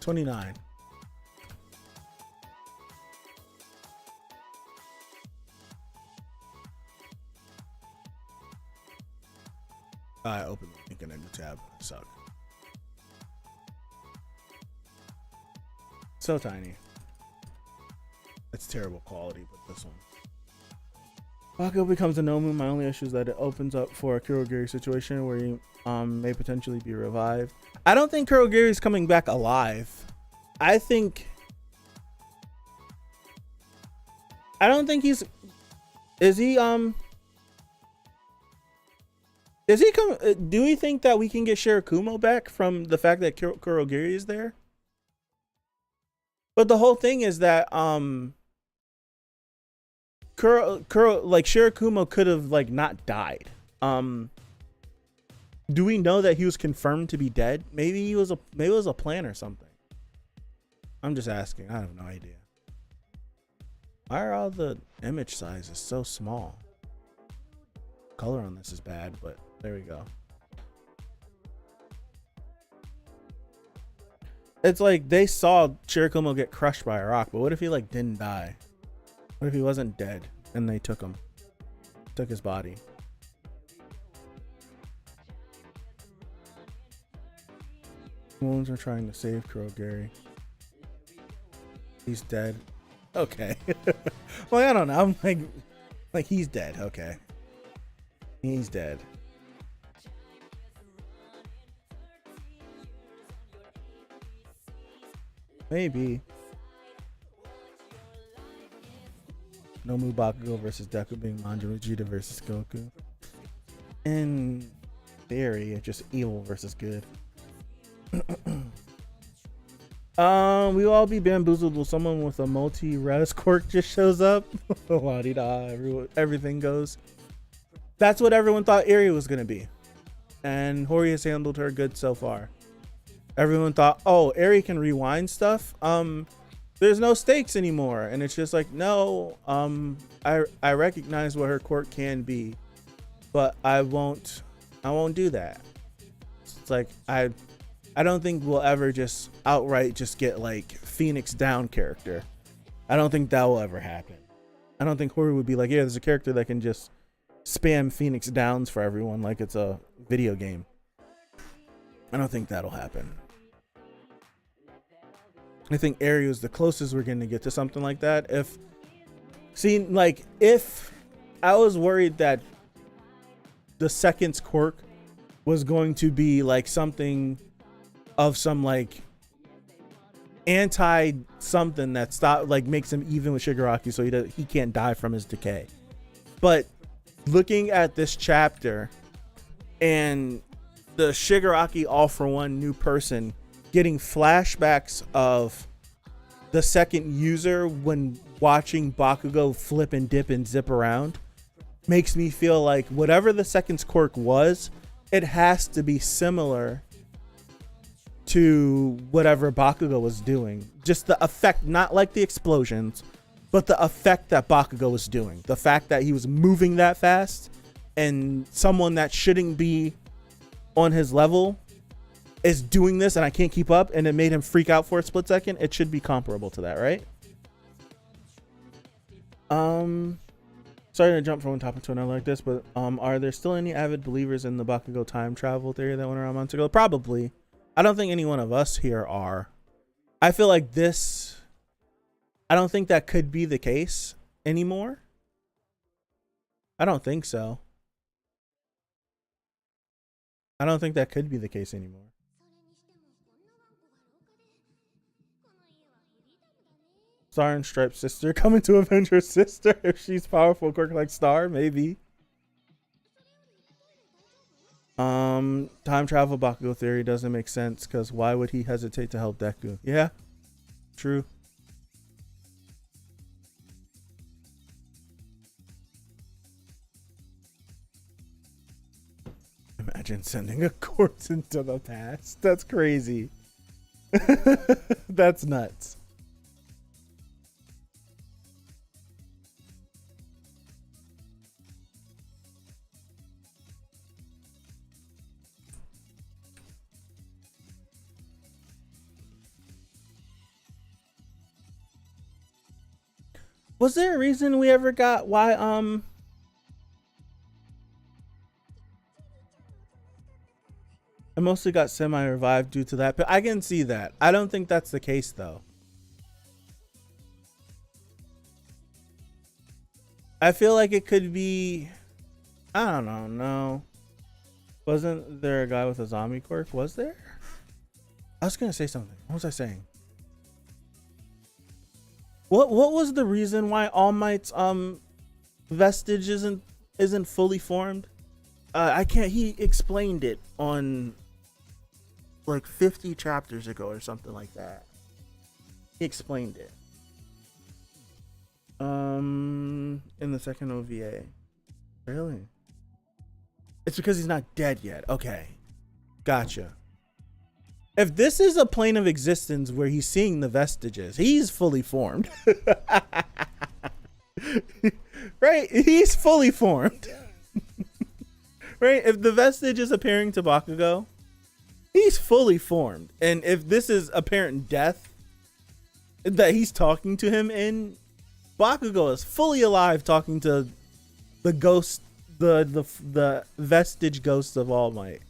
$29. I opened the link in a new tab. I suck. So tiny. It's terrible quality, but this one. Bakugo becomes a Nomu. My only issue is that it opens up for a Kurogiri situation where he may potentially be revived. I don't think Kurogiri's coming back alive. I don't think he's... Is he coming? Do we think that we can get Shirakumo back from the fact that Kurogiri is there? But the whole thing is that like Shirakumo could have like not died. Do we know that he was confirmed to be dead? Maybe it was a plan or something. I'm just asking. I have no idea. Why are all the image sizes so small? Color on this is bad, but there we go. It's like they saw Chirikumo get crushed by a rock, but what if he like didn't die? What if he wasn't dead and they took his body? Wounds are trying to save Kurogiri. He's dead. Okay. Well, I don't know. I'm like he's dead. Okay. He's dead. Maybe. Nomu Bakugo versus Deku being Manjiro Vegeta versus Goku. In theory, it's just evil versus good. We will all be bamboozled when someone with a multi-res quirk just shows up. La-di-da, everything goes. That's what everyone thought Eri was gonna be, and Hori has handled her good so far. Everyone thought, oh, Eri can rewind stuff. There's no stakes anymore, and it's just like, no. I recognize what her quirk can be, but I won't do that. It's like I don't think we'll ever just outright just get like Phoenix Down character. I don't think that will ever happen. I don't think Hori would be like, yeah, there's a character that can just spam Phoenix Downs for everyone like it's a video game. I don't think that'll happen. I think Eri is the closest we're going to get to something like that. If I was worried that the second's quirk was going to be like something of some like anti something that makes him even with Shigaraki, so he can't die from his decay. But looking at this chapter and the Shigaraki all for one new person getting flashbacks of the second user when watching Bakugo flip and dip and zip around makes me feel like whatever the second's quirk was, it has to be similar to whatever Bakugo was doing. Just the effect, not like the explosions, but the effect that Bakugo was doing. The fact that he was moving that fast and someone that shouldn't be on his level is doing this and I can't keep up, and it made him freak out for a split second. It should be comparable to that, right? Sorry to jump from one topic to another like this, but are there still any avid believers in the Bakugo time travel theory that went around months ago? Probably. I don't think any one of us here are. I feel like I don't think that could be the case anymore. I don't think so. I don't think that could be the case anymore. Star and Stripe's sister coming to avenge her sister. If she's powerful, quirk like Star, maybe. Time travel Bakugo theory doesn't make sense because why would he hesitate to help Deku? Yeah, true. Imagine sending a corpse into the past. That's crazy. That's nuts. Was there a reason we ever got why I mostly got semi-revived due to that, but I can see that. I don't think that's the case though. I feel like it could be, I don't know, no. Wasn't there a guy with a zombie quirk? Was there? I was gonna say something. What was I saying? What was the reason why All Might's vestige isn't fully formed? I can't. He explained it on like 50 chapters ago or something like that. He explained it. In the second OVA. Really? It's because he's not dead yet. Okay. Gotcha. If this is a plane of existence where he's seeing the vestiges, he's fully formed. Right? He's fully formed. Right? If the vestige is appearing to Bakugo, he's fully formed. And if this is apparent death that he's talking to him in, Bakugo is fully alive talking to the ghost, the vestige ghost of All Might.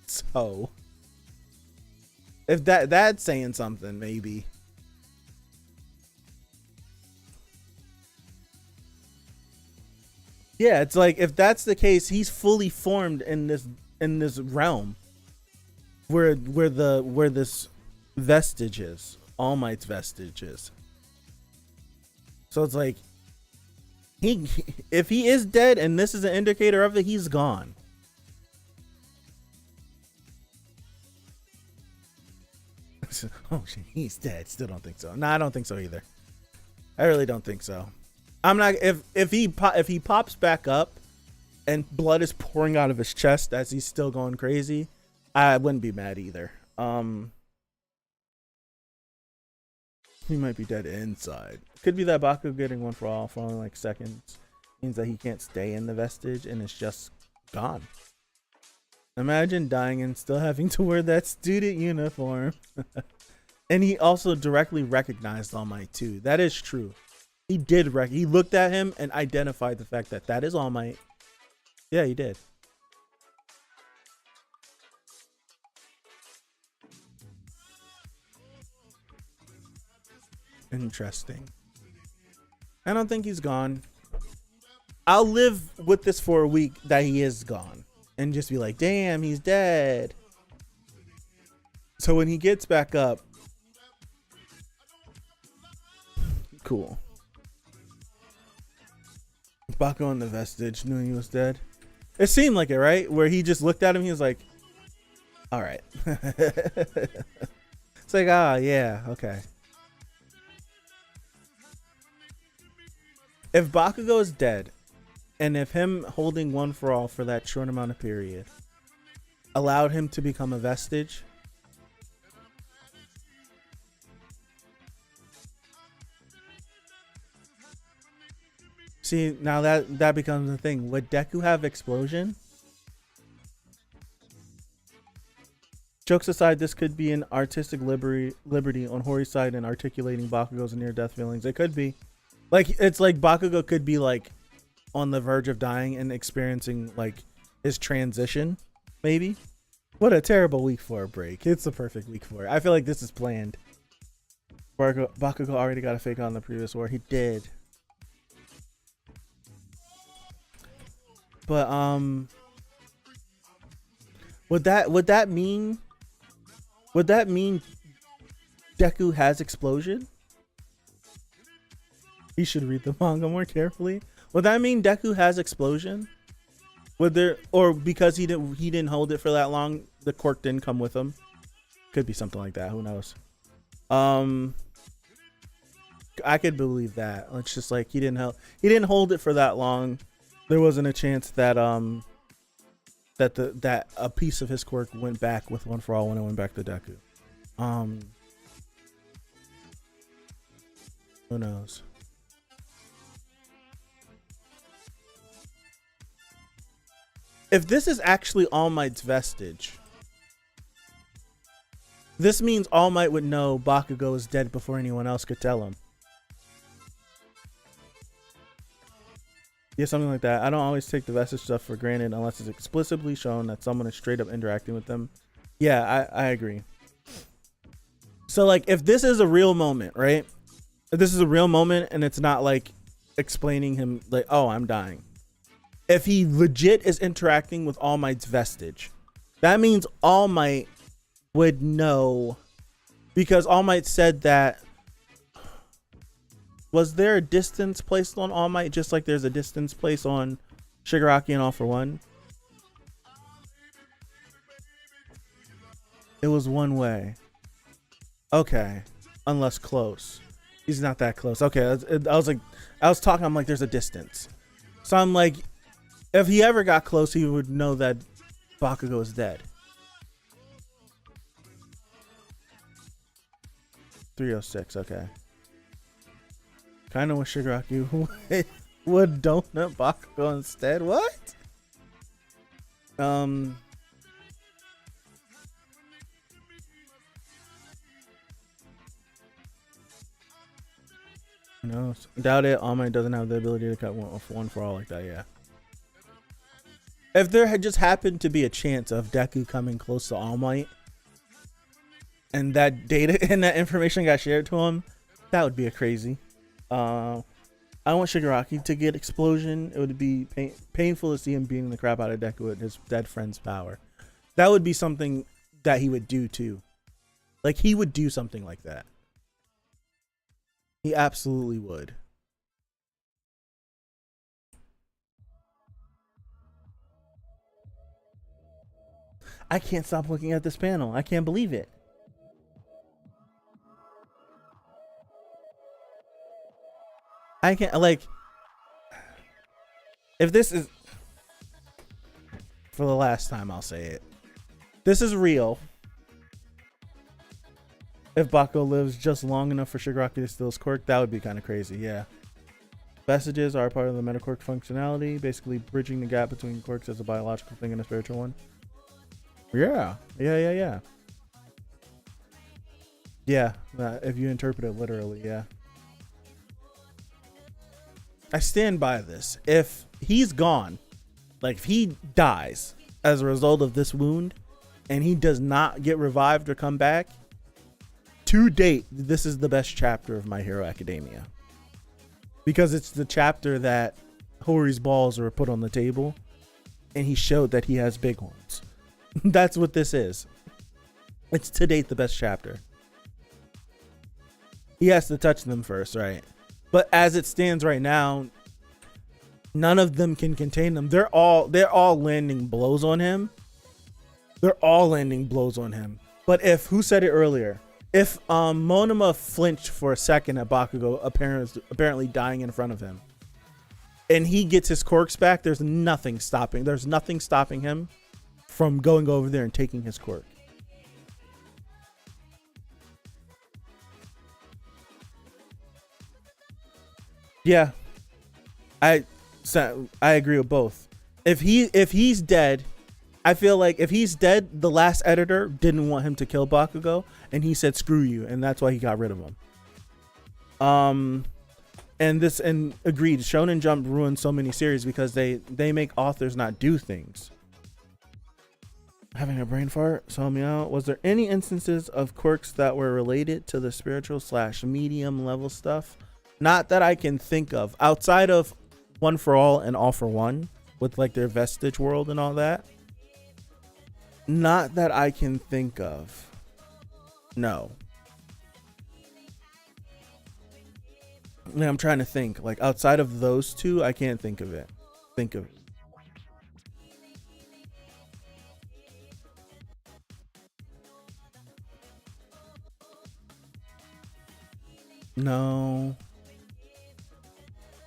So if that's saying something, maybe. Yeah, it's like if that's the case, he's fully formed in this realm where this vestige is, All Might's vestige is. So it's like if he is dead and this is an indicator of it, he's gone. Oh shit, he's dead. Still don't think so. No, I don't think so either. I really don't think so. I'm not. If he pops back up and blood is pouring out of his chest as he's still going crazy, I wouldn't be mad either. He might be dead inside. Could be that Baku getting one for all for only like seconds means that he can't stay in the vestige and it's just gone. Imagine dying and still having to wear that student uniform. And he also directly recognized All Might too. That is true. He did he looked at him and identified the fact that that is All Might. Yeah, he did. Interesting. I don't think he's gone. I'll live with this for a week that he is gone and just be like, damn, he's dead. So when he gets back up, cool. Baku in the vestige knew he was dead. It seemed like it, right? Where he just looked at him, he was like, all right. It's like, ah, yeah, okay. If Bakugo is dead, and if him holding one for all for that short amount of period allowed him to become a vestige, see, now that becomes the thing. Would Deku have explosion? Jokes aside, this could be an artistic liberty on Hori's side in articulating Bakugo's near-death feelings. It could be. Like, it's like Bakugo could be like on the verge of dying and experiencing like his transition, maybe. What a terrible week for a break. It's the perfect week for it. I feel like this is planned. Bakugo already got a fake on the previous war. He did. But would that mean Deku has explosion? He should read the manga more carefully. Would that mean Deku has explosion? Would there, or because he didn't hold it for that long, the quirk didn't come with him? Could be something like that. Who knows? I could believe that. It's just like he didn't hold it for that long. There wasn't a chance that that a piece of his quirk went back with one for all when it went back to Deku. Who knows? If this is actually All Might's vestige, this means All Might would know Bakugo is dead before anyone else could tell him. Yeah, something like that. I don't always take the vestige stuff for granted unless it's explicitly shown that someone is straight up interacting with them. Yeah, I agree. So like if this is a real moment, right? If this is a real moment and it's not like explaining him like, oh, I'm dying. If he legit is interacting with All Might's vestige, that means All Might would know, because All Might said that. Was there a distance placed on All Might just like there's a distance placed on Shigaraki and All for One? It was one way. Okay. Unless close. He's not that close. Okay. I was talking, I'm like, there's a distance. So I'm like, If he ever got close, he would know that Bakugo is dead. 306, okay. Kind of wish Shigaraki would donut Bakugo instead. What? No, doubt it. All Might doesn't have the ability to cut one for all like that. Yeah. If there had just happened to be a chance of Deku coming close to All Might, and that data and that information got shared to him, that would be a crazy. I want Shigaraki to get explosion. It would be painful to see him beating the crap out of Deku with his dead friend's power. That would be something that he would do too. Like, he would do something like that. He absolutely would. I can't stop looking at this panel. I can't believe it. I can't, like, if this is, for the last time I'll say it, this is real. If Bakugo lives just long enough for Shigaraki to steal his quirk, that would be kind of crazy, yeah. Vestiges are part of the metaquirk functionality, basically bridging the gap between quirks as a biological thing and a spiritual one. Yeah, yeah. Yeah, if you interpret it literally, yeah. I stand by this. If he's gone, like if he dies as a result of this wound and he does not get revived or come back, to date, this is the best chapter of My Hero Academia. Because it's the chapter that Hori's balls were put on the table and he showed that he has big horns. That's what this is. It's to date the best chapter. He has to touch them first, right? But as it stands right now, none of them can contain them. They're all landing blows on him. But if, who said it earlier? If Monoma flinched for a second at Bakugo apparently dying in front of him, and he gets his quirks back, there's nothing stopping him from going over there and taking his quirk. Yeah, I agree with both. If he's dead, I feel like if he's dead, the last editor didn't want him to kill Bakugo, and he said screw you, and that's why he got rid of him. And agreed, Shonen Jump ruined so many series because they make authors not do things. Having a brain fart, so help me out. Was there any instances of quirks that were related to the spiritual / medium level stuff? Not that I can think of, outside of One for All and All for One, with like their vestige world and all that. Not that I can think of. No. I'm trying to think. Like outside of those two, I can't think of it.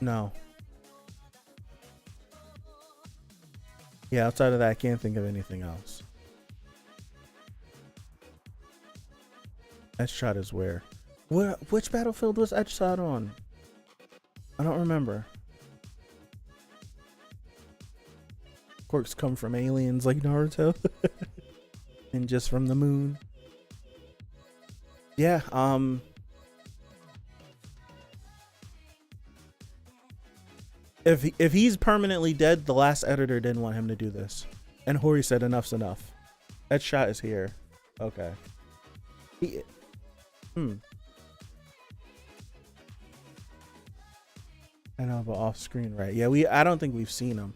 No. Yeah, outside of that, I can't think of anything else. Edge shot is where? Which battlefield was Edge shot on? I don't remember. Quirks come from aliens like Naruto. And just from the moon. Yeah, If he's permanently dead, the last editor didn't want him to do this. And Hori said enough's enough. That shot is here. Okay. I know, but off screen, right? Yeah, I don't think we've seen him.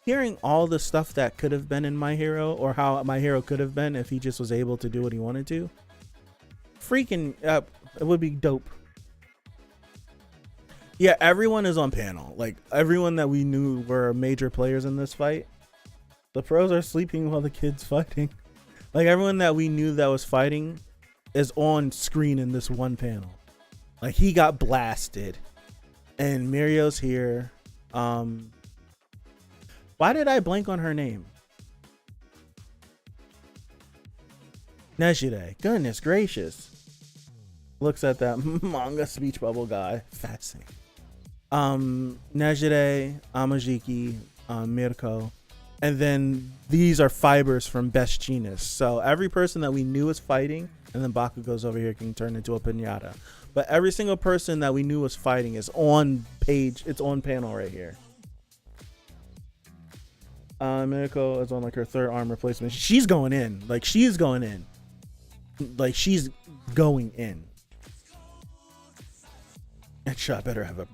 Hearing all the stuff that could have been in My Hero, or how My Hero could have been if he just was able to do what he wanted to, freaking it would be dope. Yeah, everyone is on panel. Like everyone that we knew were major players in this fight. The pros are sleeping while the kids fighting. Like everyone that we knew that was fighting is on screen in this one panel. Like, he got blasted, and Mirio's here. Why did I blank on her name? Nejire. Goodness gracious. Looks at that manga speech bubble guy. Fascinating. Nejire, Amajiki, Mirko. And then these are fibers from Best Genius. So every person that we knew was fighting, and then Bakugo's over here can turn into a piñata. But every single person that we knew was fighting is on page. It's on panel right here. Mirko is on like her third arm replacement. She's going in. Like, she's going in. Like, she's going in. And Shot better have a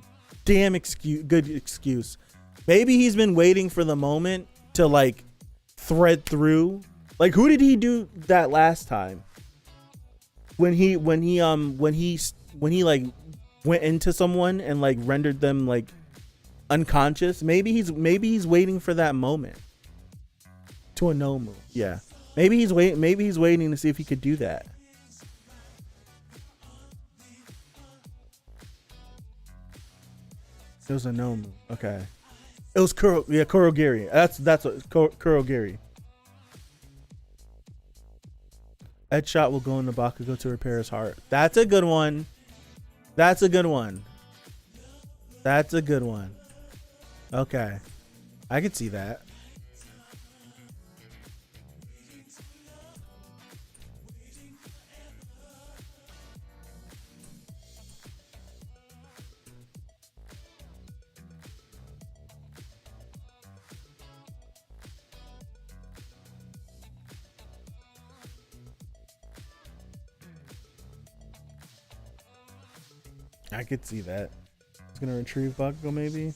damn good excuse. Maybe he's been waiting for the moment to like thread through. Like, who did he do that last time? When he like went into someone and like rendered them like unconscious. Maybe he's waiting for that moment. To a no move. Yeah. Maybe he's waiting to see if he could do that. It was a no move. Okay. It was Kurogiri. That's what Kurogiri. Ed Shot will go into Bakugo to repair his heart. That's a good one. That's a good one. That's a good one. Okay. I could see that. I could see that. He's gonna retrieve Bakugo, maybe.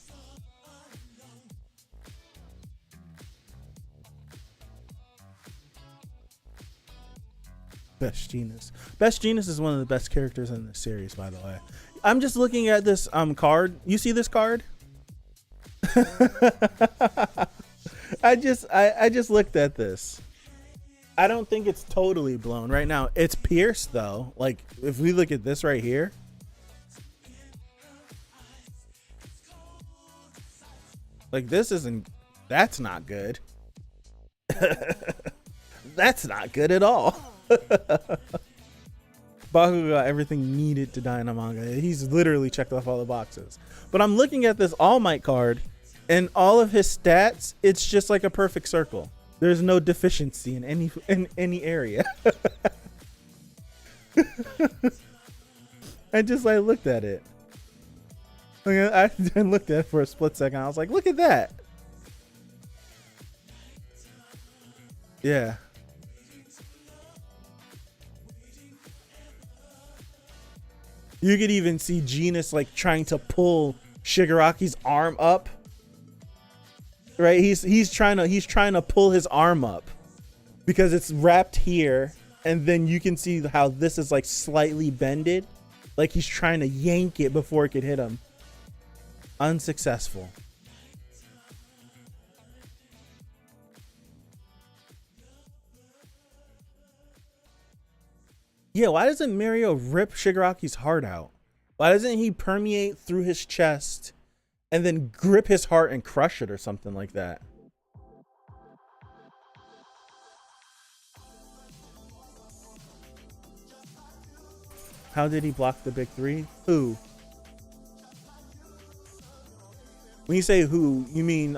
Best Genius. Best Genius is one of the best characters in the series, by the way. I'm just looking at this card. You see this card? I just looked at this. I don't think it's totally blown right now. It's pierced though. Like, if we look at this right here. Like, this isn't, that's not good. That's not good at all. Bakugo got everything needed to die in a manga. He's literally checked off all the boxes. But I'm looking at this All Might card, and all of his stats, it's just like a perfect circle. There's no deficiency in any area. I just like looked at it. I looked at it for a split second. I was like, look at that. Yeah. You could even see Genus like trying to pull Shigaraki's arm up. Right? He's trying to pull his arm up because it's wrapped here, and then you can see how this is like slightly bended. Like he's trying to yank it before it could hit him. Unsuccessful. Yeah, why doesn't Mario rip Shigaraki's heart out? Why doesn't he permeate through his chest and then grip his heart and crush it or something like that? How did he block the big three? Who? When you say who, you mean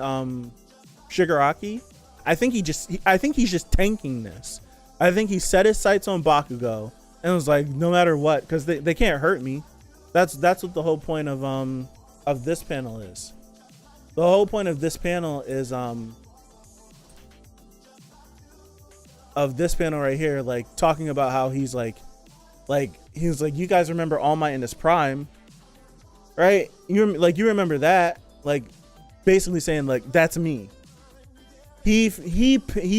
Shigaraki? I think he's just tanking this. I think he set his sights on Bakugo and was like, no matter what, because they can't hurt me. That's what the whole point of this panel is. The whole point of this panel is of this panel right here, like talking about how he's like you guys remember All Might in his prime, right? You remember that, like basically saying like that's me. He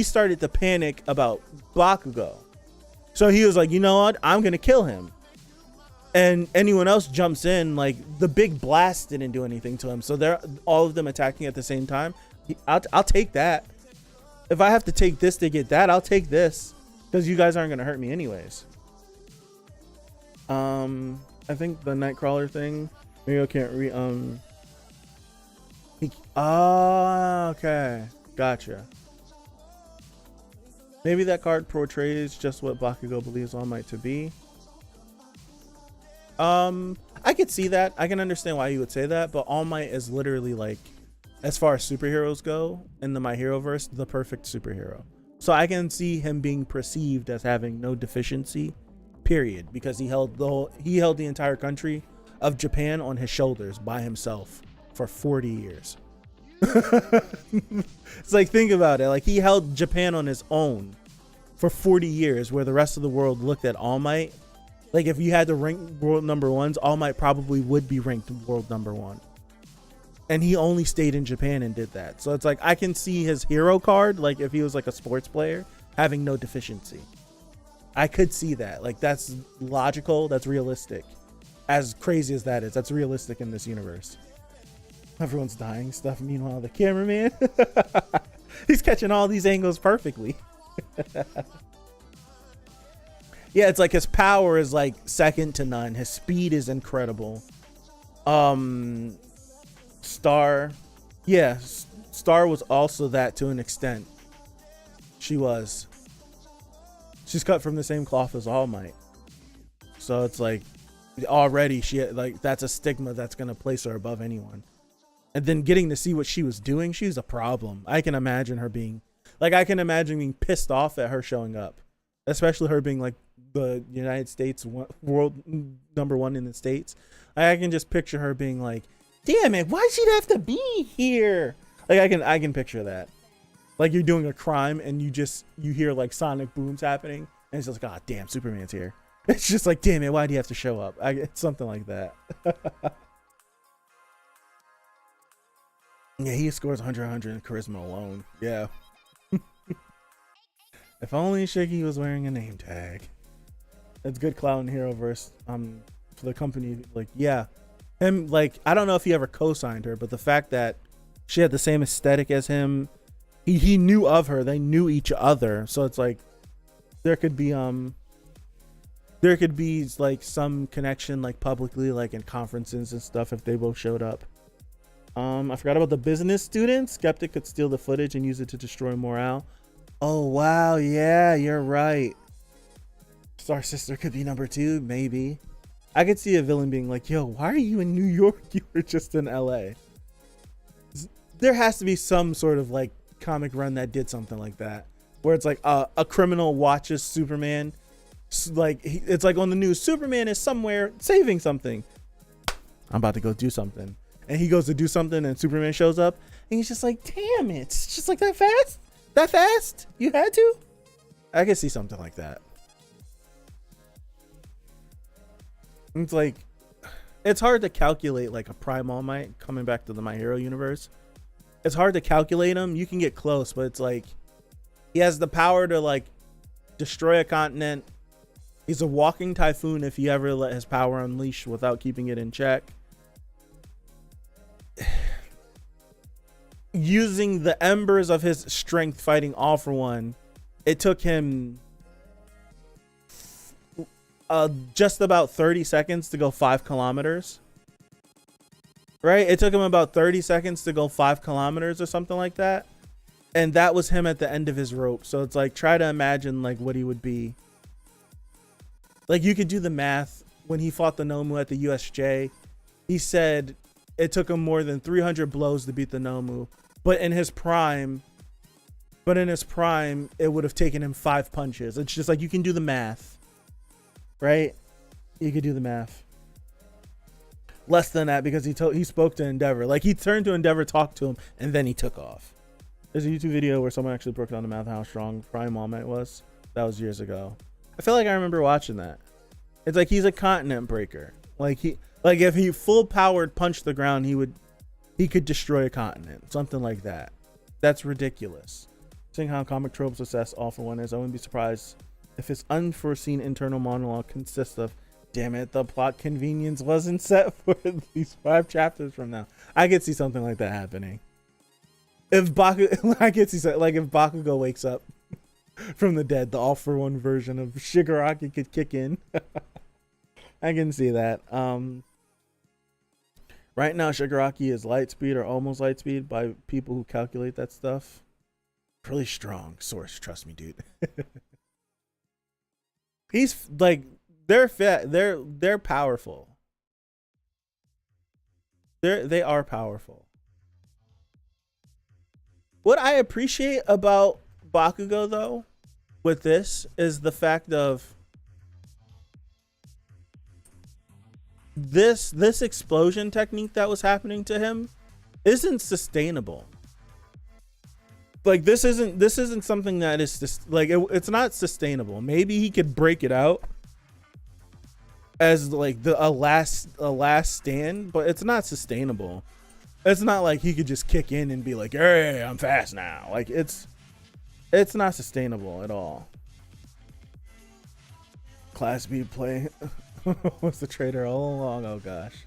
started to panic about Bakugo, so he was like, you know what, I'm gonna kill him. And anyone else jumps in, like the big blast didn't do anything to him, so they're all of them attacking at the same time. I'll take that. If I have to take this to get that, I'll take this, because you guys aren't gonna hurt me anyways. I think the Nightcrawler thing. Maybe I can't okay, gotcha. Maybe that card portrays just what Bakugo believes All Might to be. I could see that. I can understand why you would say that, but All Might is literally like, as far as superheroes go in the My Hero verse, the perfect superhero. So I can see him being perceived as having no deficiency, period, because he held the entire country of Japan on his shoulders by himself for 40 years. It's like, think about it. Like, he held Japan on his own for 40 years, where the rest of the world looked at All Might. Like, if you had to rank world number ones, All Might probably would be ranked world number one. And he only stayed in Japan and did that. So it's like, I can see his hero card, like if he was like a sports player, having no deficiency. I could see that. Like, that's logical. That's realistic. As crazy as that is, that's realistic in this universe. Everyone's dying stuff. Meanwhile, the cameraman, he's catching all these angles perfectly. Yeah, it's like his power is like second to none. His speed is incredible. Star, yeah, Star was also that to an extent. She's cut from the same cloth as All Might. So it's like, already that's a stigma that's gonna place her above anyone. And then getting to see what she was doing, she was a problem. I can imagine being pissed off at her showing up, especially her being like the United States world number one in the States. I can just picture her being like, damn it, why she'd have to be here? Like, I can picture that. Like, you're doing a crime and you hear like sonic booms happening, and it's just like, oh damn, Superman's here. It's just like, damn it, why do you have to show up? It's something like that. Yeah, he scores 100 in charisma alone. Yeah. If only Shiggy was wearing a name tag. It's good clout in Hero verse. For the company, like, yeah. Him, like, I don't know if he ever co-signed her, but the fact that she had the same aesthetic as him, he knew of her, they knew each other. So it's like, there could be like some connection, like publicly, like in conferences and stuff, if they both showed up. I forgot about the business student. Skeptic could steal the footage and use it to destroy morale. Oh wow, yeah, you're right. Star Sister could be number 2, maybe. I could see a villain being like, yo, why are you in New York? You were just in LA. There has to be some sort of like comic run that did something like that, where it's like a criminal watches Superman, like it's like on the news, Superman is somewhere saving something. I'm about to go do something. And he goes to do something and Superman shows up and he's just like, damn it, it's just like that fast? That fast? You had to? I could see something like that. It's like, it's hard to calculate like a Prime All Might coming back to the My Hero universe. It's hard to calculate him. You can get close, but it's like, he has the power to like destroy a continent. He's a walking typhoon if he ever let his power unleash without keeping it in check. Using the embers of his strength fighting All for One, it took him just about 30 seconds to go 5 kilometers. Right? It took him about 30 seconds to go 5 kilometers or something like that. And that was him at the end of his rope. So it's like, try to imagine like what he would be. Like, you could do the math. When he fought the Nomu at the USJ, he said it took him more than 300 blows to beat the Nomu. But in his prime, it would have taken him 5 punches. It's just like, you can do the math. Right? You could do the math. Less than that, because he spoke to Endeavor. Like, he turned to Endeavor, talked to him, and then he took off. There's a YouTube video where someone actually broke down the math of how strong Prime All Might was. That was years ago. I feel like I remember watching that. It's like, he's a continent breaker. Like, if he full powered punched the ground, he could destroy a continent. Something like that. That's ridiculous. Seeing how comic tropes assess All for One is, I wouldn't be surprised if his unforeseen internal monologue consists of, damn it, the plot convenience wasn't set for at least 5 chapters from now. I could see something like that happening. If Bakugo wakes up from the dead, the All for One version of Shigaraki could kick in. I can see that. Right now, Shigaraki is light speed or almost light speed by people who calculate that stuff. Really strong source, trust me, dude. He's like, they're fat. They're powerful. They are powerful. What I appreciate about Bakugo though, with this, is the fact of this explosion technique that was happening to him isn't sustainable. Like this isn't something that is just like it's not sustainable. Maybe he could break it out as like a last stand, but it's not sustainable. It's not like he could just kick in and be like, "Hey, I'm fast now." Like it's not sustainable at all. Class B play was the traitor all along. Oh gosh.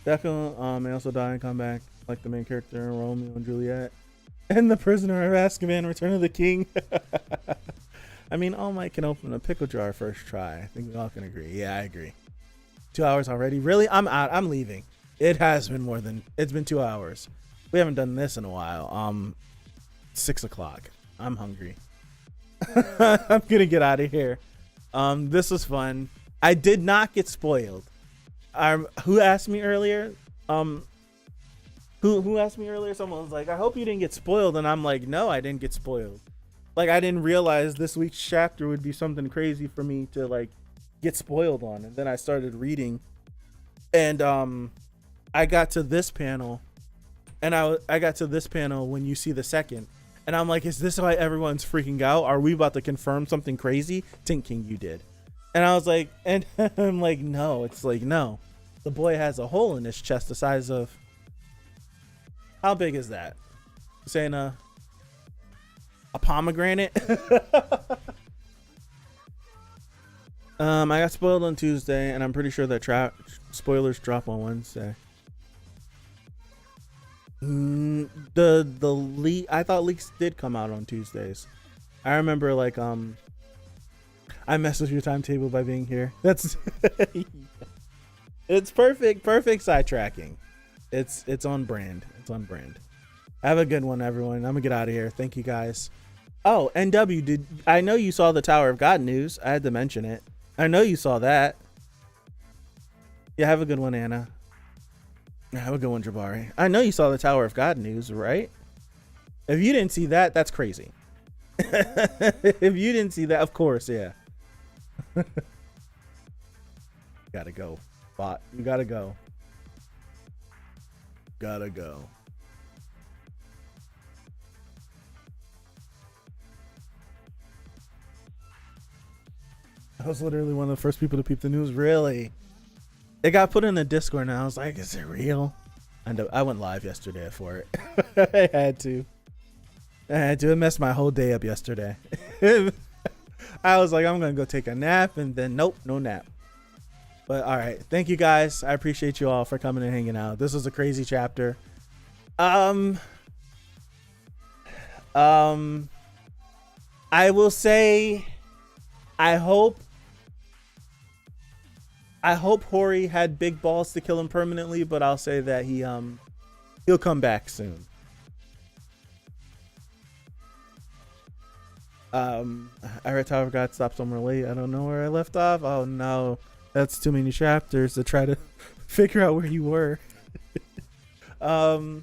Deku may also die and come back like the main character in Romeo and Juliet. And the Prisoner of Azkaban, Return of the King. I mean, All Might can open a pickle jar first try. I think we all can agree. Yeah, I agree. 2 hours already? Really? I'm out. I'm leaving. It has been it's been 2 hours. We haven't done this in a while. 6 o'clock. I'm hungry. I'm gonna get out of here. This was fun. I did not get spoiled. Who asked me earlier? Who asked me earlier? Someone was like, I hope you didn't get spoiled. And I'm like, no, I didn't get spoiled. Like, I didn't realize this week's chapter would be something crazy for me to like get spoiled on. And then I started reading, and I got to this panel, and I got to this panel when you see the second, and I'm like, is this why everyone's freaking out? Are we about to confirm something crazy? Thinking you did. And I was like, and I'm like, no. It's like, no. The boy has a hole in his chest the size of, how big is that? Saying a pomegranate. I got spoiled on Tuesday, and I'm pretty sure that spoilers drop on Wednesday. The leak. I thought leaks did come out on Tuesdays. I remember like I messed with your timetable by being here. That's it's perfect sidetracking. It's on brand. It's on brand. Have a good one, everyone. I'm gonna get out of here. Thank you guys. Oh, NW, I know you saw the Tower of God news. I had to mention it. I know you saw that. Yeah, have a good one, Anna. Have a good one, Jabari. I know you saw the Tower of God news, right? If you didn't see that, that's crazy. If you didn't see that, of course, yeah. Gotta go, bot. You gotta go. Gotta go. I was literally one of the first people to peep the news. Really? It got put in the Discord, and I was like, is it real? And I went live yesterday for it. I had to. It messed my whole day up yesterday. I was like, I'm going to go take a nap, and then nope, no nap. But all right. Thank you guys. I appreciate you all for coming and hanging out. This was a crazy chapter. I will say, I hope Hori had big balls to kill him permanently, but I'll say that he'll come back soon. I read Tower of God stopped somewhere late. I don't know where I left off. Oh no, that's too many chapters to try to figure out where you were. So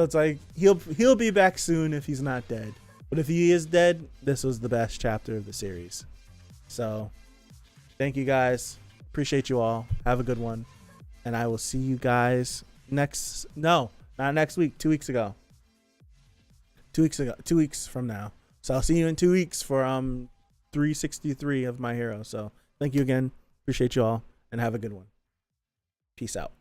it's like he'll be back soon if he's not dead. But if he is dead, this was the best chapter of the series. So thank you guys. Appreciate you all. Have a good one. And I will see you guys not next week, 2 weeks ago. 2 weeks ago, 2 weeks from now. So I'll see you in 2 weeks for 363 of My Hero. So thank you again. Appreciate you all, and have a good one. Peace out.